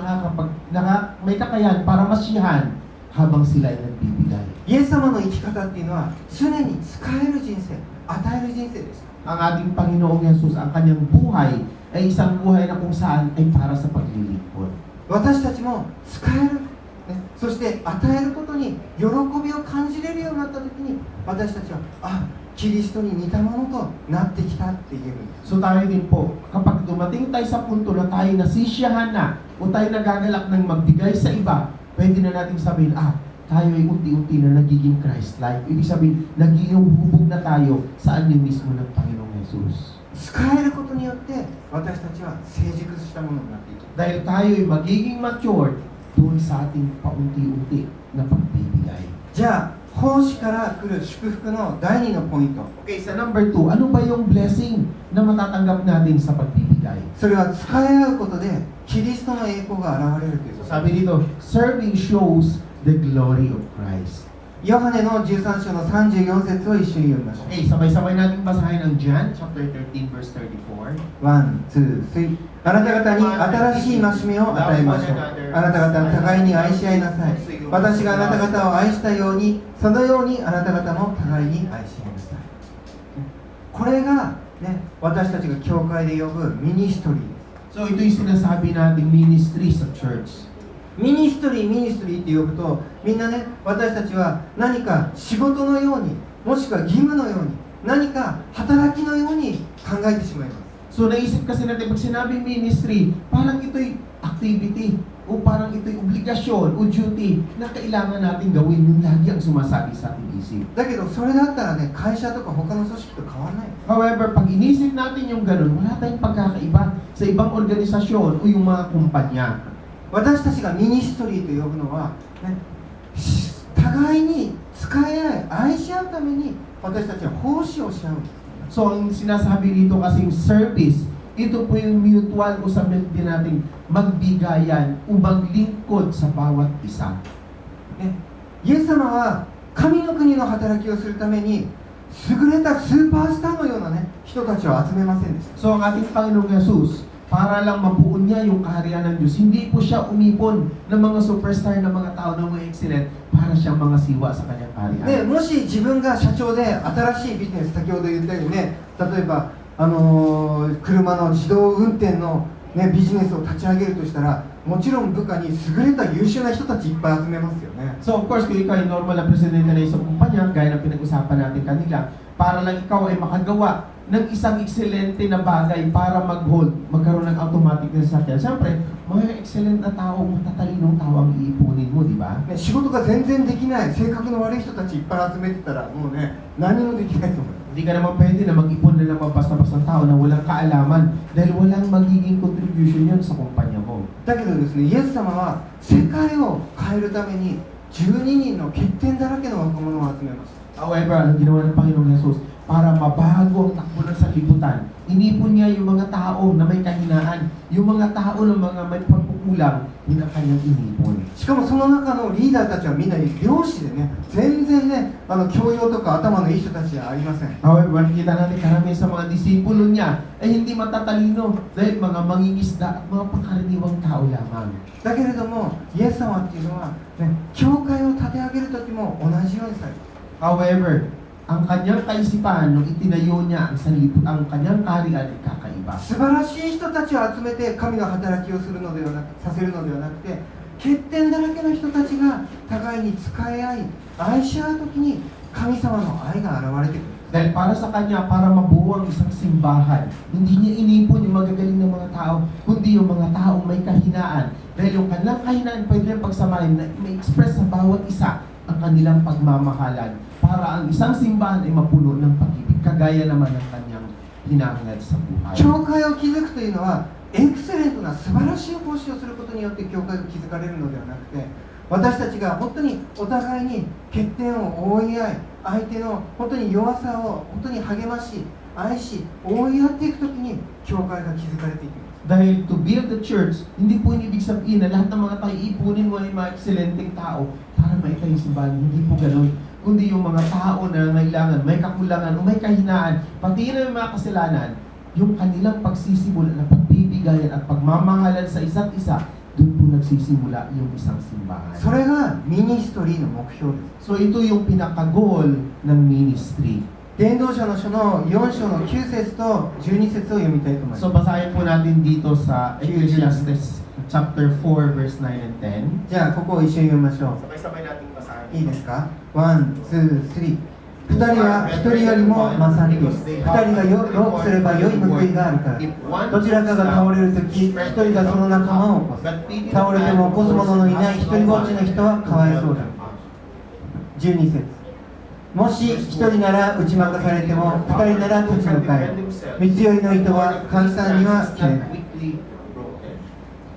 may kakayahan para masiyahan habang sila ay nagbibigay. イエス様の生き方っていうのは常に使える人生、与える人生でした。 Ang ating Panginoong Yesus, ang kanyang buhay ay isang buhay na kung saan ay para sa paglilingkod. 私たちも使える、ね、そして与えることに喜びを感じれるようになった時に、私たちはキリストに似たものとなってきたって言えるんです。 So tayo din po, kapag dumating tayo sa punto na tayo nasisiyahan na o tayo nagagalak ng magbigay sa iba, pwede na nating sabihin, tayo ay unti-unti na nagiging Christ-like. Ibig sabihin, nagiging hubog na tayo sa anyo mismo ng Panginoong Yesus. 使えることによって私たちは成熟したものになっていく。 Dahil tayo ay magiging mature doon sa ating paunti-unti na pagbibigay. じゃあ奉仕から来る祝福の第2のポイント。 Okay, sa number 2, ano ba yung blessing na matatanggap natin sa pagbibigay? それは使い合うことでキリストの栄光が現れるということ。 Sabi dito, serving shows the glory of Christ. ヨハネの13章の34節を一緒に読みましょう。 Okay, sabay-sabay natin basahin ang John chapter 13 verse 34. 1、2、3。あなた方に新しい戒めを与えましょう。あなた方は互いに愛し合いなさい。私があなた方を愛したように、そのようにあなた方も互いに愛し合いなさい。これが、ね、私たちが教会で呼ぶミニストリーです。 So ito yung sinasabi nating ministry sa church. ミニストリーって呼ぶと、みんなね、私たちは何か仕事のように、もしくは義務のように、何か働きのように考えてしまいます。 So naisip kasi natin, pag sinabing ministry, parang ito'y activity o parang ito'y obligasyon o duty na kailangan natin gawin yung lagi ang sumasabi sa ating isip. だけどそれだったらね、会社とか他の組織と変わらない。 However, pag inisip natin yung ganun, wala tayong pagkakaiba sa ibang organisasyon o yung mga kumpanya. 私たちがミニストリーと呼ぶのは、ね、互いに使い合い、愛し合うために私たちは奉仕をし合うんです。 So, ang sinasabi dito kasing service, ito po yung mutual o sabihin din natin magbigayan o maglingkod sa bawat isa. ね、イエス様は神の国の働きをするために優れたスーパースターのような、ね、人たちを集めませんでした。 So, ang ating Panginoong Jesus, para lang mabuo niya yung kaharian ng Diyos, hindi po siya umipon ng mga superstar na mga tao na mga excellent para siyang mga siwa sa kanyang kaharian. でもし自分が社長で新しいビジネス、先ほど言ったようにね、例えば、車の自動運転の、ね、ビジネスを立ち上げるとしたら、もちろん部下に優れた優秀な人たちいっぱい集めますよね。 So, of course, kung ikaw ay normal na presidente na isang kumpanya, gaya ng pinag-usapan natin kanila, para lang ikaw ay makagawa ng isang excelente na bagay para mag-hold, magkaroon ng automatic na sasakyan. Siyempre, mga excellent na tao, matatalinong tao ang iipunin mo, di ba? ね、仕事が全然できない、性格の悪い人たちいっぱい集めてたら、もうね、何もできないと思う。 Hindi ka naman pwede na mag-ipon na ng mabasta-bastang tao na walang kaalaman dahil walang magiging contribution yun sa kumpanya mo. だけどですね、イエス様は世界を変えるために12人の欠点だらけの若者を集めました。 However, anong ginawa ng Panginoong Jesus? Para mabago ang takbo ng sanlibutan, inipon niya yung mga tao na may kahinaan, yung mga tao na mga may pagkukulang, yun ang kanyang inipon. しかもその中のリーダーたちはみんな漁師でね、全然ね、教養とか頭のいい人たちじゃありません。 However, makikita natin karamihan sa mga disipulo niya ay hindi matatalino dahil mga mangingisda at mga pangkaraniwang tao lamang. だけれども、イエス様っていうのは、ね、教会を立て上げる時も同じようにされます。 However, ang kanyang kaisipan nung itinayo niya ang kanyang kaharian ay kakaiba. 素晴らしい人たちを集めて神の働きをするのではなく、させるのではなくて、欠点だらけの人たちが互いに使い合い、愛し合う時に神様の愛が現れてくる。 Dahil para sa kanya, para mabuo ang isang simbahan, hindi niya inipon yung magagaling ng mga tao, kundi yung mga taong may kahinaan. Dahil yung kanilang kahinaan pwede niyang pagsamahin na ma-express sa bawat isa ang kanilang pagmamahalan para ang isang simbahan ay mapuno ng pag-ibig, kagaya naman ng kanyang hinahangad sa buhay. 教会を築くというのはエクセレントな素晴らしい奉仕をすることによって教会が築かれるのではなくて、私たちが本当にお互いに欠点を覆い合い、相手の本当に弱さを本当に励まし、愛し、覆い合っていくときに教会が築かれていきます。 Dahil to build the church, hindi po ibig sabihin na lahat ng mga tayo ipunin mo ay mga ekselenteng tao para maitayo yung simbahan. Hindi po ganun. Kundi yung mga tao na ngailangan, may kakulangan o may kahinaan, pati na yung mga kasalanan, yung kanilang pagsisimula ng pagbibigayan at pagmamahalan sa isa't isa, doon po nagsisimula yung isang simbahan. それがミニストリーの目標です。 So ito yung pinaka-goal ng ministry. 伝道者の書の4章の9節と12節を読みたいと思います。 So basahin po natin dito sa Ecclesiastes chapter 4 verse 9 and 10. じゃあここを一緒に読みましょう。 Sabay-sabay natin basahin. いいですか？ワン、ツー、スリー。二人は一人よりも勝り、二人がよくすれば良い報いがあるから。どちらかが倒れるとき、一人がその仲間を起こす。倒れても起こす者のいない一人ぼっちの人はかわいそうだ。12節。もし一人なら打ち負かされても、二人なら立ち向かえ。三つ寄りの糸は簡単には切れない。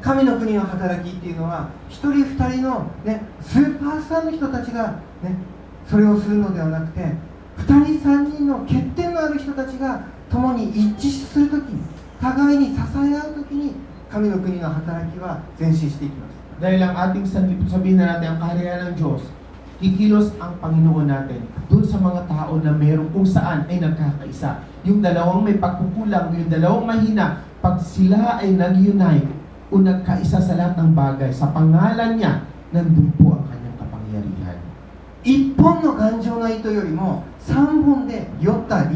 神の国の働きっていうのは、一人二人の、ね、スーパースターの人たちが、ね、それをするのではなくて、二人三人の欠点のある人たちが共に一致するときに、互いに支え合うときに、神の国の働きは前進していきます。 Dahil ang ating sanlibutan, sabihin na natin ang kaharian ng Diyos, kikilos ang Panginoon natin doon sa mga tao na meron kung saan ay nagkakaisa. Yung dalawang may pagkukulang, yung dalawang mahina, pag sila ay nag-unite o nagkaisa sa lahat ng bagay, sa pangalan niya, nandun po ang kanyang kapangyarihan. 一本の頑丈な糸よりも三本で酔った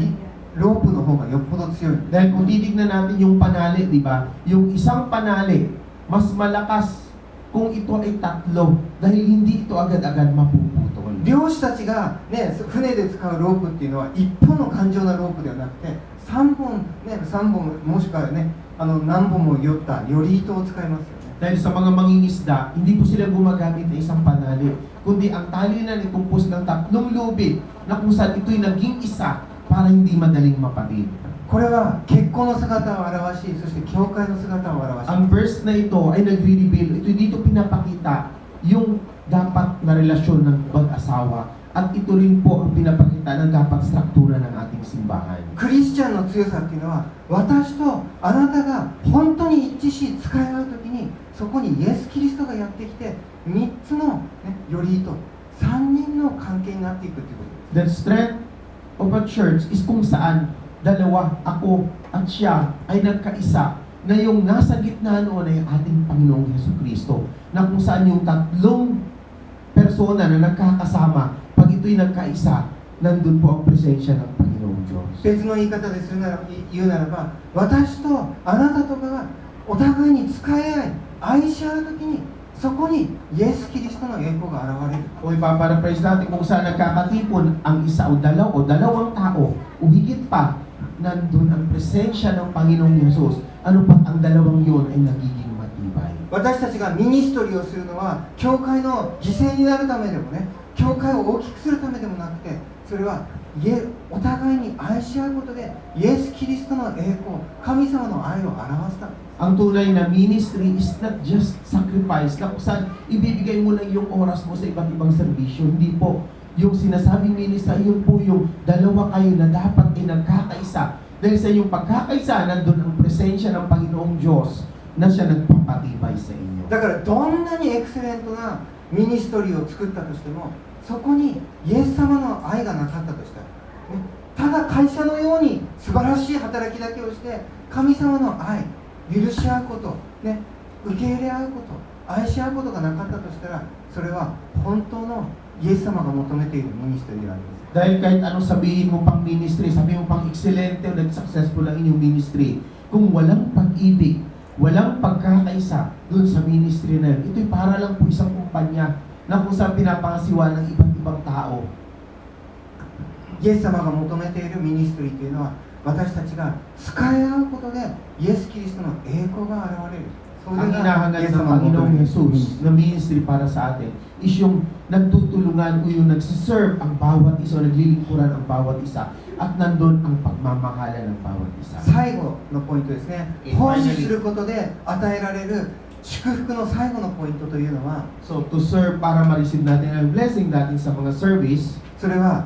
ロープの方がよっぽど強い。 Dahil kung titignan natin yung panali, di ba? Yung isang panali, mas malakas kung ito ay tatlo dahil hindi ito agad-agad mapuputol. 漁師たちが、ね、船で使うロープっていうのは一本の頑丈なロープではなくて3本、ね、3本もしくは、ね、何本も酔ったより糸を使いますよね。Dahil sa mga mangingisda, hindi po sila gumagamit ng isang panali, kundi ang tali na nitumpos ng 3 lubid na kung saan ito'y naging isa para hindi madaling mapatid. これは結婚の姿を表し、そして教会の姿を表し、 Ang verse na ito ay nagre-reveal, ito dito pinapakita yung dapat na relasyon ng mag-asawa at ito rin po ang pinapakita ng dapat struktura ng ating simbahan. クリスチャンの強さっていうのは、私とあなたが本当に一致し使い合うときに、そこにイエス・キリストがやってきて、3つの、よりと3人の関係になっていくということです。 The strength of a church is kung saan dalawa, ako at siya ay nagkaisa na yung nasa gitna noon ay ating Panginoong Jesucristo, na kung saan yung 3 persona na nagkakasama, pag ito'y nagkaisa, nandun po ang presensya ng Panginoong Diyos. 別の言い方でするなら言うならば、私とあなたとかがお互いに使い合い愛し合うときに、そこにイエス・キリストの栄光が現れる。 O ipaparaphrase natin kung saan nagkakatipon ang isa o dalawang tao o higit pa, nandun ang presensya ng Panginoong Yesus. Ano pa ang dalawang yun ay nagiging matibay. 私たちがミニストリーをするのは、教会の犠牲になるためでもね、教会を大きくするためでもなくて、それはお互いに愛し合うことで、イエス・キリストの栄光、神様の愛を表すため。 Ang tunay na ministry is not just sacrifice, na kung saan ibibigay mo lang yung oras mo sa iba't ibang serbisyo. Hindi po. Yung sinasabing ministry, yun po yung dalawa kayo na dapat ay nagkakaisa. Dahil sa iyong pagkakaisa, nandun ang presensya ng Panginoong Diyos na siya nagpapatibay sa inyo. だからどんなにエクセレントなミニストリーを作ったとしても、そこにイエス様の愛がなかったとしたら、ね、ただ会社のように素晴らしい働きだけをして、神様の愛、許し合うこと、ね、受け入れ合うこと、愛し合うことがなかったとしたら、それは本当のイエス様が求めているミニストリーであります。 Dahil kahit anong sabihin mo pang ministry, sabihin mo pang excelente o nag-successful ang inyong ministry, kung walang pag-ibig, walang pagkakaisa dun sa ministry na yun, ito'y para lang po isang kumpanya na kung saan pinapangasiwa ng iba't ibang tao. イエス様が求めているミニストリーというのは、私たちが使い合うことでイエス・キリストの栄光が現れる。それ Ang が hinahangad イエス ng 様が求 Panginoong めている Jesus na ministry para sa atin is yung nagtutulungan o yung nagsiserve ang bawat isa o naglilingkuran ang bawat isa at nandun ang pagmamahala ng bawat isa. 最後のポイントですね。 Okay, 奉仕 finally. することで与えられる祝福の最後のポイントというのは、 So to serve para ma-receive natin ang blessing natin sa mga service, それは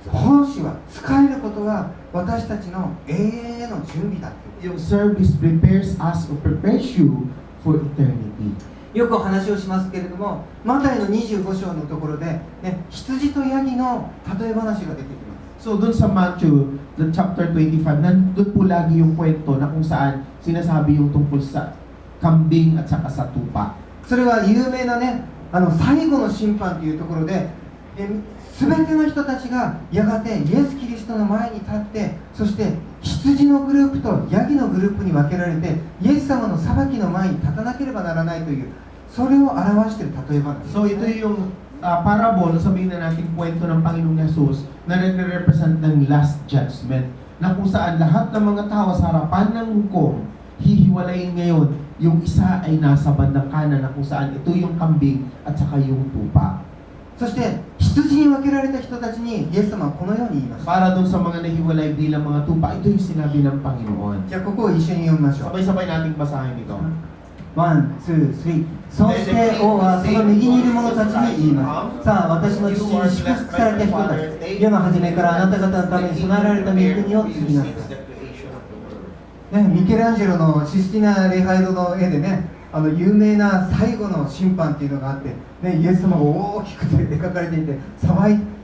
奉仕は使えることは私たちの永遠への準備だっていう。 yung service prepares us or prepares you for eternity. よく話をしますけれども、マタイの25章のところで、ね、羊とヤギの例え話が出てきます。 So dun sa Matthew, the chapter 25, nandun po lagi yung kwento na kung saan sinasabi yung tungkol sa kambing at saka sa tupa. それは有名なね、最後の審判というところで、全ての人たちがやがてイエス・キリストの前に立って、そして羊のグループとヤギのグループに分けられて、イエス様の裁きの前に立たなければならないという、それを表している例え話です。 So ito yung parable, sabihin na natin kwento ng Panginoong Jesus na nagre-represent ng last judgment, na kung saan lahat ng mga tao sa harapan ng hukom hihiwalayin ngayon. Yung isa ay nasa bandang kanan na kung saan ito yung kambing at saka yung tupa. そして羊に分けられた人たちにイエス様はこのように言いました。 Para dun sa mga nahiwalay bilang mga tupa, ito yung sinabi ng Panginoon. じゃあここを一緒に読みましょう。 Sabay-sabay nating basahin ito. ワン、ツー、スリー。そして王はその右にいる者たちに言います。さあ、私の父に祝福された人たち、世の初めからあなた方のために備えられた御国を継ぎなさい。ね、ミケランジェロのシスティナ・レハイドの絵でね、有名な最後の審判っていうのがあって、ね、イエス様が大きく描かれていて、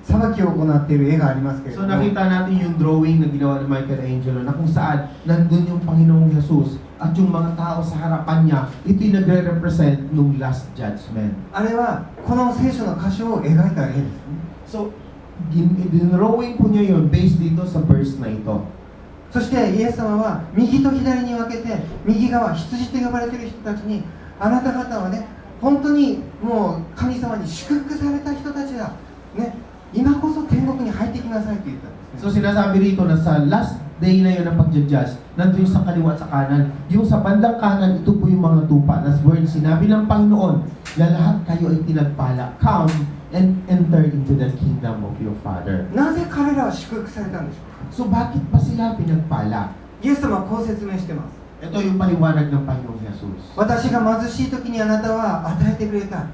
裁きを行っている絵がありますけれど So も、 nakita natin yung drawing na ginawa ni Michelangelo na kung saan nandun yung Panginoong Jesus at yung mga tao sa harapan niya, ito'y nagre-represent nung last judgment. あれはこの聖書の箇所を描いた絵ですね。 So, drawing po niya yun based dito sa verse na ito. そしてイエス様は右と左に分けて、右側、羊と呼ばれている人たちに、あなた方はね、本当にもう神様に祝福された人たちだ、ね、今こそ天国に入ってきなさいと言ったんですね。 So sinasabi rito na sa last day na yun ng pag-judge, nandun yung sa kaliwa at sa kanan. Yung sa bandang kanan, ito po yung mga tupa. That's where sinabi ng Panginoon na lahat kayo ay tinagpala. Come and enter into the kingdom of your Father. なぜ彼らは祝福されたんでしょうか。 So bakit ba sila pinagpala? イエス様はこう説明してます。 Ito yung paliwanag ng Panginoong Jesus. 私が貧しい時にあなたは与えてくれた。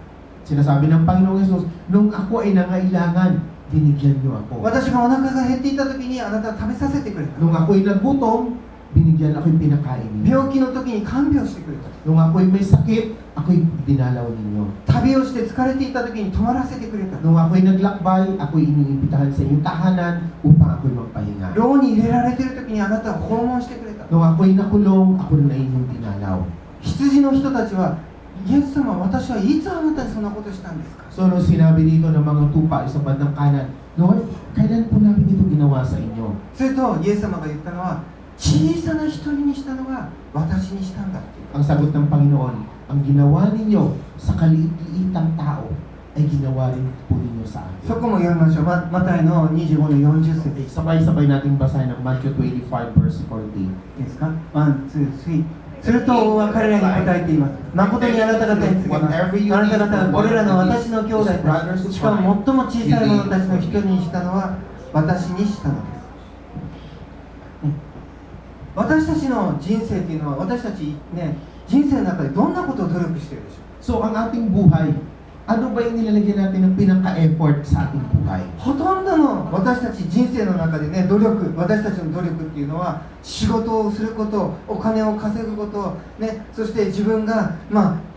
Sinasabi ng Panginoong Jesus, nung ako ay nangailangan, binigyan niyo ako. 私がお腹が減っていた時にあなたは食べさせてくれた。 Nung ako ay nagutom, binigyan ako yung pinakain niyo. 病気の時に看病してくれた。 Nung ako ay may sakit, ako'y dinalaw ninyo. 旅をして疲れていた時に泊まらせてくれた。 Nung ako'y naglakbay, ako'y iniimbitahan sa inyong tahanan upang ako'y magpahinga. 牢に入れられている時にあなたは訪問してくれた。 Nung ako'y nakulong, ako na inyong dinalaw. 羊の人たちはイエス様、私はいつあなたにそんなことしたんですか。 So, nung sinabi dito ng mga tupa sa bandang kanan, Lord, kailan po namin ito ginawa sa inyo? するとイエス様が言ったのは、小さな一人にしたのが私にしたんだっていう。 Ang sagot ng Panginoon, ang ginawa ninyo sa kaliit-liitang tao ay ginawa rin po ninyo sa そ akin. こも読みましょう。マタイの25の40節 Okay, sabay-sabay nating basahin ng Matthew 25 verse 40. いいですか。ワン、ツー、スリー。すると王は彼らに答えています。誠にあなた方に告げます。あなた方がこれらの私の兄弟たち、しかも最も小さい者たちの一人にしたのは私にしたのです。私たちの人生というのは、私たちね、人生の中でどんなことを努力しているでしょう。 So, ang ating buhay, ano ba yung nilalagyan natin ng pinaka-effort sa ating buhay? ほとんどの私たち人生の中でね、努力、私たちの努力っていうのは仕事をすること、お金を稼ぐこと、ね、そして自分が、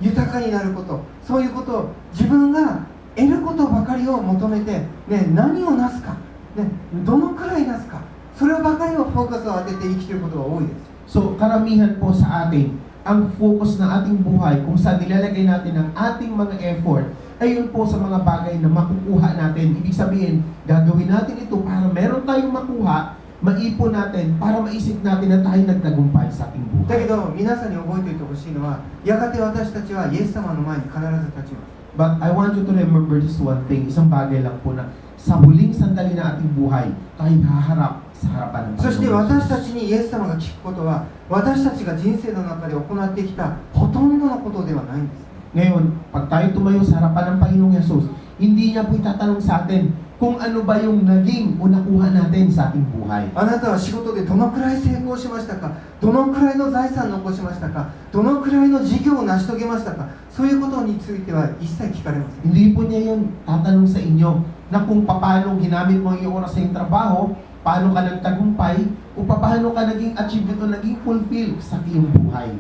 豊かになること、そういうことを自分が得ることばかりを求めて、ね、何をなすか、ね、どのくらいなすか、そればかりをフォーカスを当てて生きていることが多いです。 So, karamihan po sa atin, ang focus ng ating buhay, kung saan nilalagay natin ang ating mga effort, ay yun po sa mga bagay na makukuha natin. Ibig sabihin, gagawin natin ito para meron tayong makuha, maipon natin, para maisip natin na tayo nagtagumpay sa ating だけ buhay. ど皆さんに覚えておいてほしいのは、やがて私たちはイエス様の前に必ず立ちます。 But I want you to remember this one thing, isang bagay lang po na sa huling sandali ng ating buhay, tayo haharap sa harapan ng そして Panginoon 私たちにイエス様が聞くことは、私たちが人生の中で行ってきたほとんどのことではないんです。 Ngayon, pag tayo tumayo sa harapan ng Panginoong Yesus, hindi niya po itatanong sa atin kung ano ba yung naging o nakuha natin sa ating buhay. あなたは仕事でどのくらい成功しましたか、どのくらいの財産を残しましたか、どのくらいの事業を成し遂げましたか、そういうことについては一切聞かれません。 Hindi po niya yun tatanong sa inyo na kung paano ginamit mo yung oras sa iyong trabaho, paano ka nagtagumpay, o paano ka naging achieve o naging fulfill sa iyong buhay.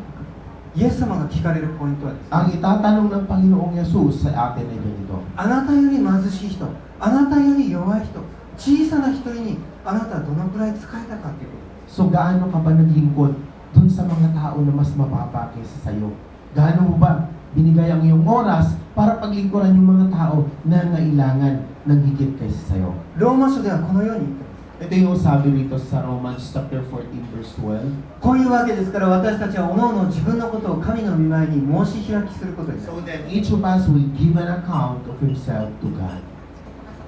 イエス様が聞かれるポイントはですね、 Ang itatanong ng Panginoong Yesus sa atin ay ganito. あなたより貧しい人、あなたより弱い人、小さな一人にあなたはどのくらい使えたかということです。 So gaano ka ba naglingkod dun sa mga tao na mas mababa kaysa sa'yo? Gaano mo ba binigay ang iyong oras para paglingkuran yung mga tao na nangailangan ng higit kaysa sa'yo? ローマ書ではこのように言ってます。 Ito yung sabi rito sa Romans chapter 14 verse 12. こういうわけですから私たちは各々自分のことを神の御前に申し開きすることです。 So that each of us will give an account of himself to God.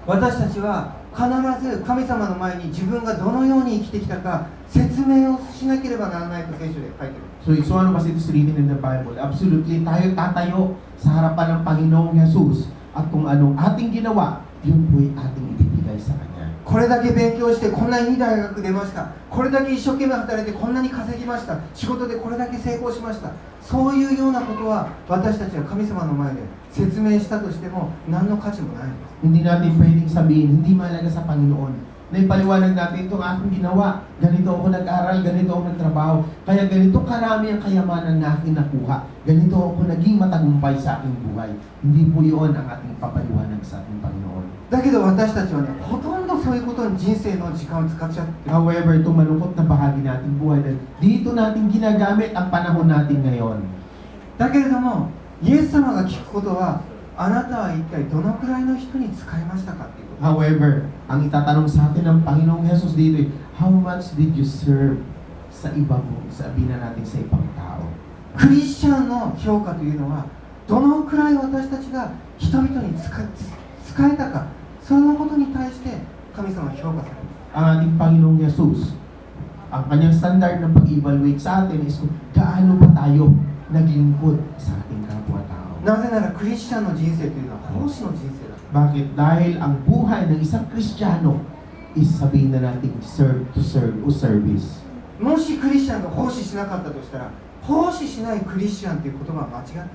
私たちは必ず神様の前に自分がどのように生きてきたか説明をしなければならないと聖書で書いてある。 So ano kasi ito is written in the Bible. Absolutely, tayo tatayo sa harapan ng Panginoong Jesus at kung anong ating ginawa, yun po'y ating ibibigay sa Kanya. これだけ勉強してこんなにいい大学出ました、これだけ一生懸命働いてこんなに稼ぎました、仕事でこれだけ成功しました、そういうようなことは私たちは神様の前で説明したとしても何の価値もないんです。 Hindi natin pwedeng sabihin, hindi mahalaga sa Panginoon. Na ipaliwanag natin itong aking ginawa, ganito ako nag-aral, ganito ako nagtrabaho, kaya ganito karami ang kayamanan na aking nakuha, ganito ako naging matagumpay sa aking buhay. Hindi po yun ang ating papaliwanag sa ating Panginoon. だけど私たちはね、ほとんどそういうことに人生の時間を使っちゃって、 However, itong malungkot na bahagi nating buhay, dahil dito natin ginagamit ang panahon natin ngayon. だけれどもイエス様が聞くことは、あなたは一体どのくらいの人に使いましたかっていうこと。 However, ang itatanong sa atin ng Panginoong Jesus dito ay, how much did you serve sa ibang, sabihin na natin sa ibang tao? クリスチャンの評価というのは、どのくらい私たちが人々に使えたか、そのことに対し様は評価されます。 Ang ating Panginoong Jesus, ang kanyang standard ng pag-evaluate sa atin is kung gaano ba tayo naglingkod sa ating kapwa-tao. なぜならクリスチャンの人生というのは奉仕の人生だ。 Bakit? Dahil ang buhay ng isang Kristiyano is sabihin na natin serve to serve o service. もしクリスチャンが奉仕しなかったとしたら、奉仕しないクリスチャンという言葉は間違っていま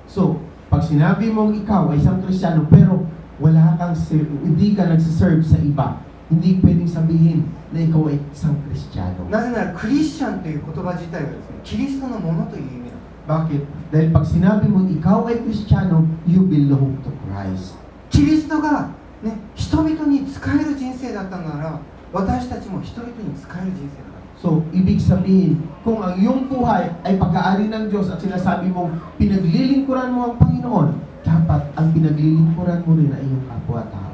す。 So, pag sinabi mong ikaw ay isang Kristiyano pero wala kang hindi ka nagsiserve sa iba, hindi pwedeng sabihin na ikaw ay isang Kristiyano. なぜならクリスチャンという言葉自体はですね、キリストのものという意味なんです。 Bakit? Dahil pag sinabi mong ikaw ay Kristiyano, you belong to Christ. キリストが、ね、人々に使える人生だったのなら、私たちも人々に使える人生だ。 So, ibig sabihin, kung ang iyong buhay ay pag-aari ng Diyos at sinasabi mong pinaglilingkuran mo ang Panginoon, dapat ang pinaglilingkuran mo rin ay iyong kapwa-tao.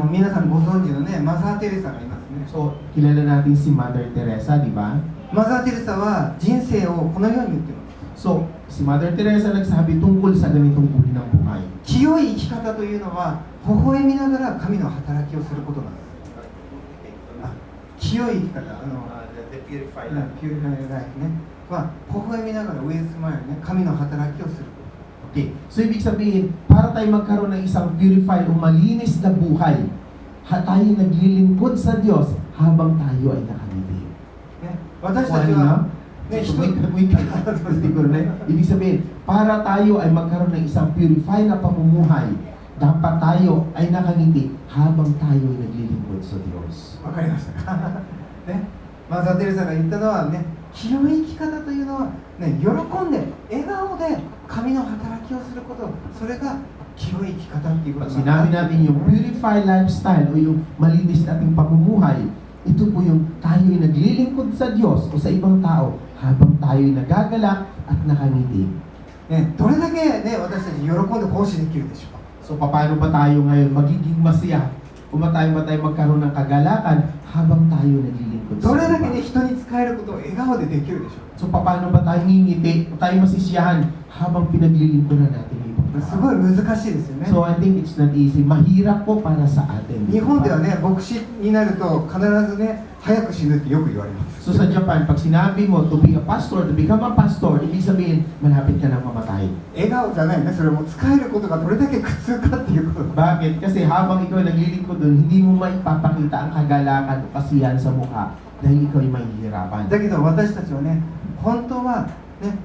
皆さんご存知のね、マザー・テレサがいますね。 So, kilala natin si Mother Teresa, di ba? マザー・テレサは人生をこのように言っています。 So, si Mother Teresa nagsabi tungkol sa ganitong uri ng buhay. 清い生き方というのは、微笑みながら神の働きをすることなんです。あ、清い生き方、The purified ピューリファイライフね、は微笑みながらウェイスマイルね、神の働きをする。 Okay. So, ibig sabihin, para tayo magkaroon ng isang purified o malinis na buhay, tayo naglilingkod sa Diyos habang tayo ay nakangiti. ね、私たちは、ね、siguro na ibig sabihin, para tayo ay magkaroon ng isang purified na pamumuhay, dapat tayo ay nakangiti habang tayo ay naglilingkod sa Diyos. わかりましたかね、マザー・テレサが言ったのはね、清い生き方というのは、ね、喜んで笑顔で神の働きをすること、それが清い生き方っていうこ Pag と sinabi natin yung purified lifestyle o yung malinis nating pamumuhay, ito po yung tayo ay naglilingkod sa Diyos o sa ibang tao habang tayo ay nagagalak at nakangiti. ね、どれだけ、ね、私たち喜んで奉仕できるでしょうか。 So, paano ba tayo ngayon magiging masaya? Kung tayo magkaroon ng kagalakan habang tayo naglilingkod ど sa れだけ、ね、 iba? 人に使えることを笑顔でできるでしょう So, paano ba tayo ngingiti o tayo masisiyahan habang pinaglilingkuran natin ang ibang か。す tao? ごい難しいですよね。 So, I think it's not easy. Mahirap po para sa atin. 日本ではね、牧師になると必ずね、早く死ぬってよく言われます。 So, sa Japan, pag sinabi mo to be a pastor, to become a pastor, ibig sabihin, malapit ka na mamatay. 笑顔じゃないね、それも使えることがどれだけ苦痛かっていうこと。 Bakit? Kasi habang ikaw ay naglilingkod doon, hindi mo maipapakita ang kagalakan o kasiyahan sa mukha dahil ikaw ay mahihirapan. だけど私たちはね、本当はね、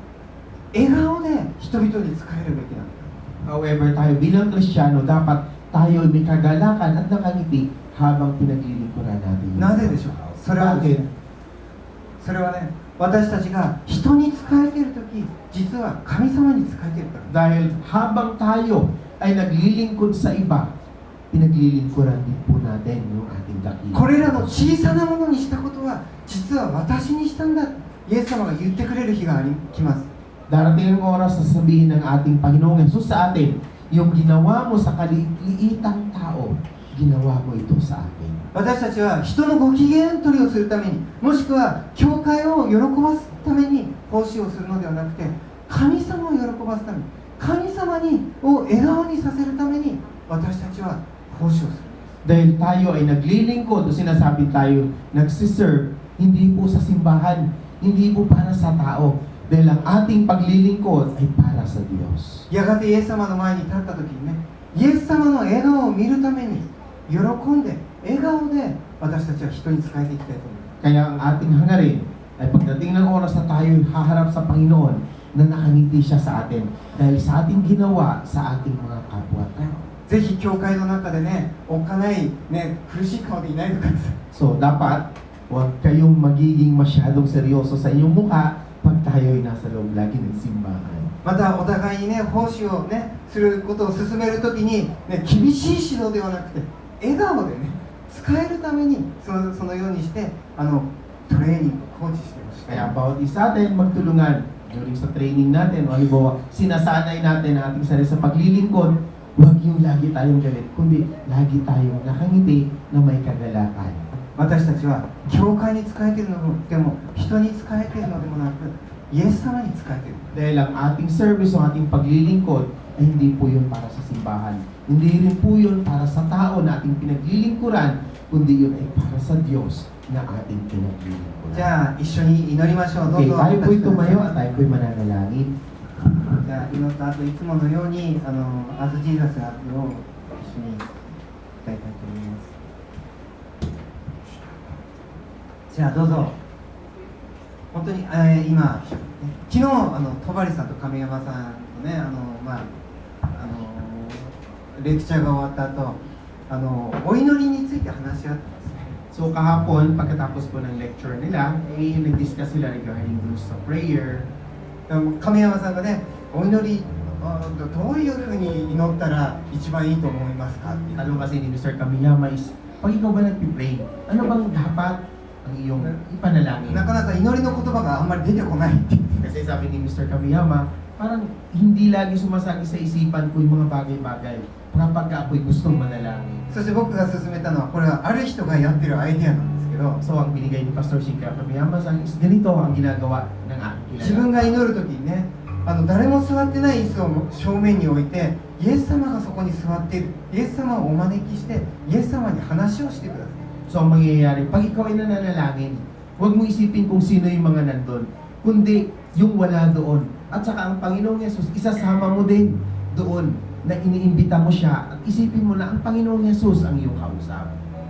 笑顔で人々に使えるべきなんだ。 However, tayo bilang Kristiyano, dapat tayo ay may kagalakan at nakangiti habang pinaglilingkuran natin. なぜでしょうか。それはです Bakit? ね、それはね、私たちが人に仕えているとき、実は神様に仕えているから。 Dahil habang tayo ay naglilingkod sa iba, pinaglilingkuran din po natin yung ating dakila. これらの小さなものにしたことは、実は私にしたんだ。イエス様が言ってくれる日が来ます。 Darating ang oras na sabihin ng ating Panginoong Jesus sa atin, yung ginawa mo sa kaliitang tao, ginawa mo ito sa akin. 私たちは人のご機嫌取りをするために、もしくは教会を喜ばすために奉仕をするのではなくて、神様を喜ばすために、神様を笑顔にさせるために私たちは奉仕をする。 Dahil tayo ay naglilingkod o sinasabi tayo nagsiserve, hindi po sa simbahan, hindi po para sa tao. Dahil ang ating paglilingkod ay para sa Diyos. やがてイエス様の前に立った時にね、イエス様の笑顔を見るために喜んで笑顔で私たちは人に仕えていきたいと思います。 Kaya ang ating hangarin ay pagdating ng oras na tayo haharap sa Panginoon, na nakangiti siya sa atin dahil sa ating ginawa sa ating mga kapwa-tao. ぜひ教会の中でね、おっかないね、苦しい顔でいないでください。 So, dapat huwag kayong magiging masyadong seryoso sa inyong mukha pag tayo ay nasa loob lagi ng simbahan. またお互いにね、奉仕をね、することを進めるときに、ね、厳しい指導ではなくて、笑顔でね、使えるためにそのようにして、トレーニング、コーチしてほしい。 Kaya bawat isa atin magtulungan during sa training natin o halimbawa sinasanay natin ang ating sarili sa paglilingkod, huwag yung lagi tayong galit, kundi lagi tayong nakangiti na may kagalakan. 私たちは教会に仕えているのでも人に仕えているのでもなくイエス様に仕えている。 Dahil ang ating service o ating paglilingkod ay hindi po yun para sa simbahan. Hindi rin po yun para sa tao na ating pinaglilingkuran, kundi yun ay para sa Diyos na ating pinaglilingkuran. じゃあ一緒に祈りましょう。どう Okay, ぞ。 tayo po'y お立ちください tumayo at tayo po'y mananalangin. じゃあ祈った後いつものようにアズジーザスがを一緒に歌いたいと思います。じゃあどうぞ。本当に、今、昨日戸張さんと亀山さんとねレクチャーが終わった後お祈りについて話し合ってます。 So kahapon, pagkatapos po ng lecture nila, nag-discuss sila regarding dun sa prayer. 亀山さんがね、お祈りどういうふうに祈ったら一番いいと思いますかって言って Tanong kasi ni Mr. Kamiyama is, pag ikaw ba nag-pray, ano bang dapat ang iyong ipanalangin? なかなか祈りの言葉があんまり出てこないって言って Kasi sabi ni Mr. Kamiyama, parang hindi lagi sumasagi sa isipan ko yung mga bagay-bagay kapag ako'y gustong manalangin. そして僕が勧めたのはこれはある人がやってるアイデアなんですけど So ang binigay ni Pastor Shika Kamiyama sa is ganito ang ginagawa ng aking 自分 kilala. が祈るときにね誰も座ってない椅子を正面に置いてイエス様がそこに座っているイエス様をお招きしてイエス様に話をしてください So ang mangyayari, pag ikaw ay nananalangin, huwag mo isipin kung sino yung mga nandun, kundi yung wala doon. At saka ang Panginoong Yesus, isasama mo din doon na iniimbita mo siya at isipin mo na ang Panginoong Yesus ang iyong kausap.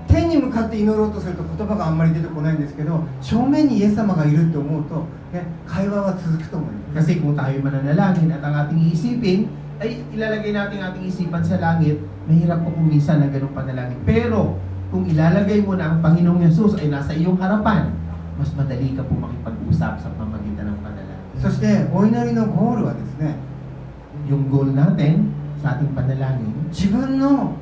天に向かって祈ろうとすると言葉があんまり出てこないんですけど正面にイエス様がいると思うと、ね、会話は続くと思います Kasi kung tayo mananalangin at ang ating iisipin ay ilalagay natin ating isipan sa langit, mahirap po kung minsan na ganung panalangin. Pero kung ilalagay mo na ang Panginoong Yesus ay nasa iyong harapan, mas madali ka po makipag-usap sa pamamagitan ng panalangin. そしてお祈りのゴールはですね Yung goal natin sa ating panalangin, 自分の、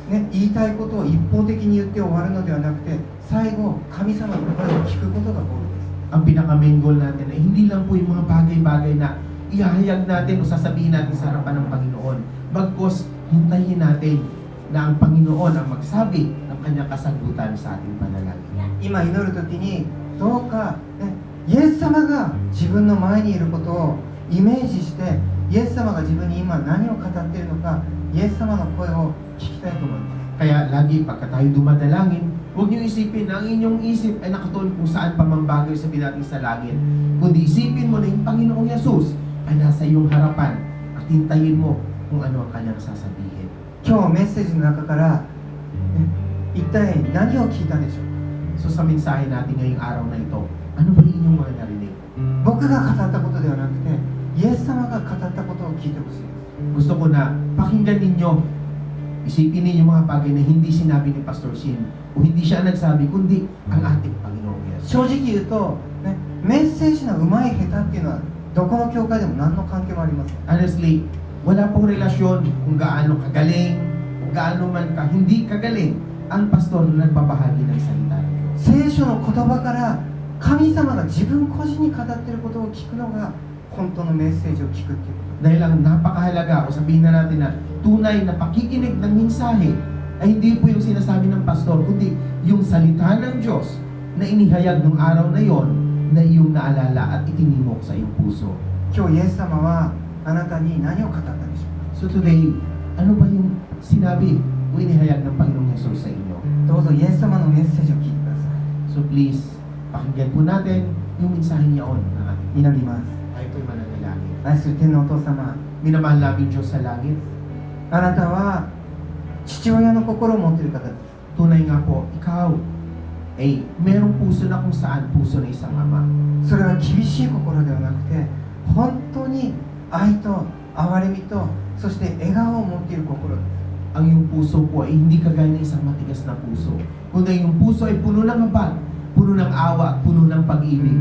ね、言いたいことを一方的に言って終わるのではなくて最後神様の声を聞くことがゴールです ang pinaka-main goal natin ay hindi lang po yung mga bagay-bagay na ihahayag natin o sasabihin natin sa harapan ng Panginoon. Bagkus, hintayin natin na ang Panginoon ang magsabi ng kanyang kasagutan sa ating panalangin. 今祈るときにどうか、ね、イエス様が自分の前にいることをイメージしてイエス様が自分に今何を語っているのかイエス様の声を聞きたいと思います Kaya lagi pagka tayo dumadalangin, huwag niyo isipin na ang inyong isip ay nakatuon kung saan pa mang bagay sabihin natin sa langit. Kundi isipin mo na yung Panginoong Yesus ay nasa iyong harapan at hintayin mo kung ano ang kanyang sasabihin. 今日メッセージの中から、ね、一体何を聞いたでしょう So sa mensahe natin ngayong araw na ito, ano ba yung inyong mga narinig? 僕が語ったことではなくてイエス様が語ったことを聞いてほしいです Gusto ko na pakinggan ninyo, isipin ninyo mga bagay na hindi sinabi ni Pastor Shin o hindi siya nagsabi, kundi ang ating Panginoong Yesus. 正直言うと、ね、メッセージの上手い下手っていうのはどこの教会でも何の関係もありません Honestly, wala pong relasyon kung gaano kagaling o gaano man ka hindi kagaling ang pastor na nagbabahagi ng salita ng Diyos. 聖書の言葉から神様が自分個人に語っていることを聞くのが本当のメッセージを聞くっていうこと Dahil ang napakahalaga o sabihin na natin na tunay na pakikinig ng mensahe ay hindi po yung sinasabi ng pastor, kundi yung salita ng Diyos na inihayag ng araw na yon na iyong naalala at itinimok sa iyong puso. 今日イエス様はあなたに何を語ったでしょう So today, ano ba yung sinabi o inihayag ng Panginoong Yesus sa inyo? どうぞイエス様のメッセージを聞いてくださ So please, pakinggan po natin yung mensahe niyaon ng ating い祈ります tayo po'y mananalangin. 愛する天のお父様 Minamahal namin Diyos sa langit. あなたは父親の心を持っている方です Tunay nga po, ikaw ay merong puso na kung saan puso na isang ama. それは厳しい心ではなくて本当に愛と憐れみとそして笑顔を持っている心です Ang iyong puso po ay hindi kagaya ng isang matigas na puso. Kundi yung puso ay puno ng habag, puno ng awa, at puno ng pag-ibig.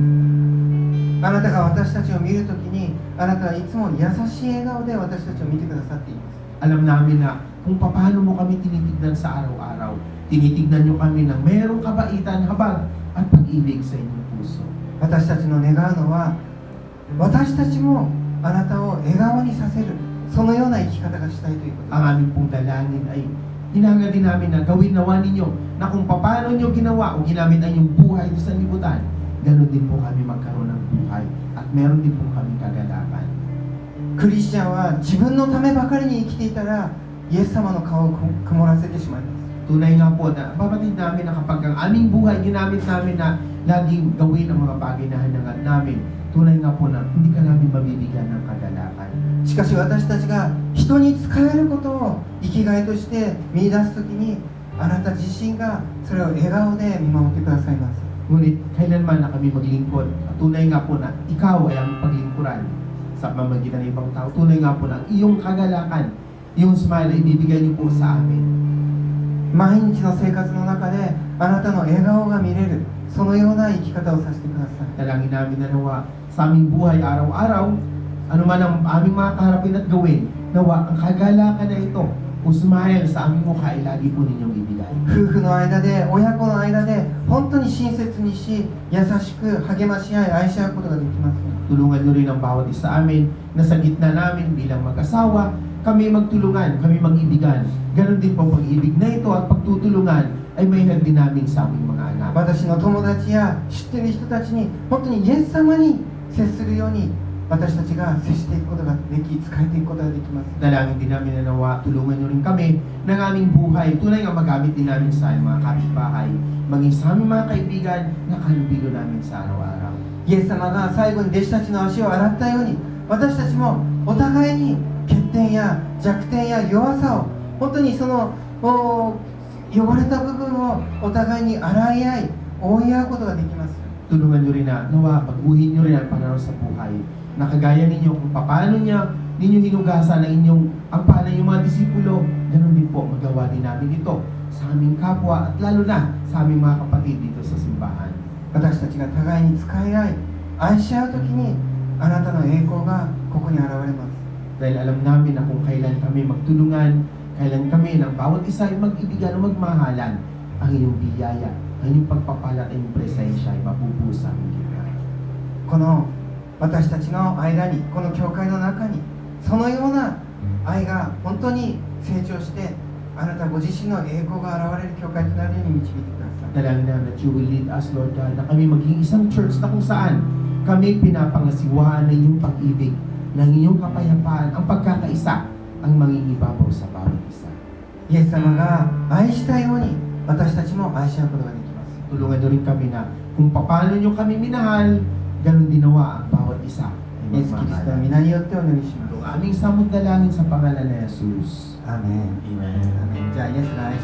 あなたが私たちを見るときにあなたはいつも優しい笑顔で私たちを見てくださっています Alam namin na kung paano mo kami tinitignan sa araw-araw, tinitignan nyo kami ng merong kabaitan, habag, at pag-ibig sa inyong puso. 私たちの願うのは私たちもあなたを笑顔にさせるそのような生き方がしたいということ Ang aming pong dalangin ay hinanga din namin na gawin nawa ninyo na kung paano nyo ginawa o ginamit ang inyong buhay sa libutan, ganun din po kami magkaroon ng buhay at meron din po kami kagalakan. クリスチャンは自分のためばかりに生きていたらイエス様の顔を曇らせてしまいます Tunay nga po na babatid namin na kapag ang aming buhay ginamit namin na laging gawin ang mga bagay na hanangan namin, tunay nga po na hindi ka namin mabibigyan ng kagalakan. しかし私たちが人に仕えることを生きがいとして見出すときに、あなた自身がそれを笑顔で見守ってくださいます。 Ngunit kailanman na kami maglingkod, at tunay nga po na ikaw ay ang paglingkuran sa pamamagitan ng ibang tao. Tunay nga po na iyong kagalakan, iyong smile ay ibibigay niyo po sa amin. 毎日の生活の中であなたの笑顔が見れる、そのような生き方をさせてください。 Dalangin namin na nawa sa aming buhay araw-araw, ano man ang aming mga kaharapin at gawin, nawa ang kagalakan na ito, o smile sa aming mukha ay lagi po ninyong ibigay. 夫婦の間で、親子の間で本当に親切にし、優しく励まし合い、愛し合うことができます。 Tulungan niyo rin ang bawat isa amin na sa gitna namin bilang mag-asawa, kami magtulungan, kami mag-ibigan. Ganon din po pag-ibig na ito at pagtutulungan ay may din namin sa aming mga anak. 私の友達や知っている人たちに本当にイエス様に接するように私たちが接していくことができ、仕えていくことができます。 Dalangin din namin na nawa, tulungan niyo rin kami ng aming buhay. Tunay nga magamit din namin sa aming mga kapitbahay, maging sa aming mga kaibigan na kalubilo namin sa araw-araw. イエス様が最後に弟子たちの足を洗ったように、私たちもお互いに欠点や弱点や弱さを本当にその汚れた部分をお互いに洗い合い、覆い合うことができます。 Tulungan niyo rin na nawa, baguhin niyo rin ang pananaw sa buhay. Nakagaya ninyo kung paano ninyo hinugasan ang pala yung mga disipulo, ganun din po magawa din namin ito sa aming kapwa at lalo na sa aming mga kapatid dito sa simbahan. 私たちが互いに使い合い、愛し合うときにあなたの栄光がここに現れます。 Dahil alam namin na kung kailan kami magtulungan, kailan kami ng bawat isa ay mag-ibigan o magmahalan, ang iyong biyaya, ang iyong pagpapala at iyong presensya ay mabubuhos sa aming gitna. この私たちの間に、この教会の中にそのような愛が本当に成長して、あなたご自身の栄光が現れる教会となるように導いてください。 Dalangin namin that you will lead us, Lord God, na kami maging isang church na kung saan kami pinapangasiwaan ng iyong pag-ibig, ng iyong kapayapaan, ang pagkakaisa, ang mangingibabaw sa bawat isa. イエス様が愛したように私たちも愛し合うことができます。 Tulungan niyo rin kami na kung paano niyo kami minahal, ganun din nawa ang bawat isa ay イエス・キリストの magmahal. 皆によってお祈りします。 Ang aming samot dalangin sa pangalan ni Jesus. アーメン。 Amen. アーメン。じゃあイエスの愛し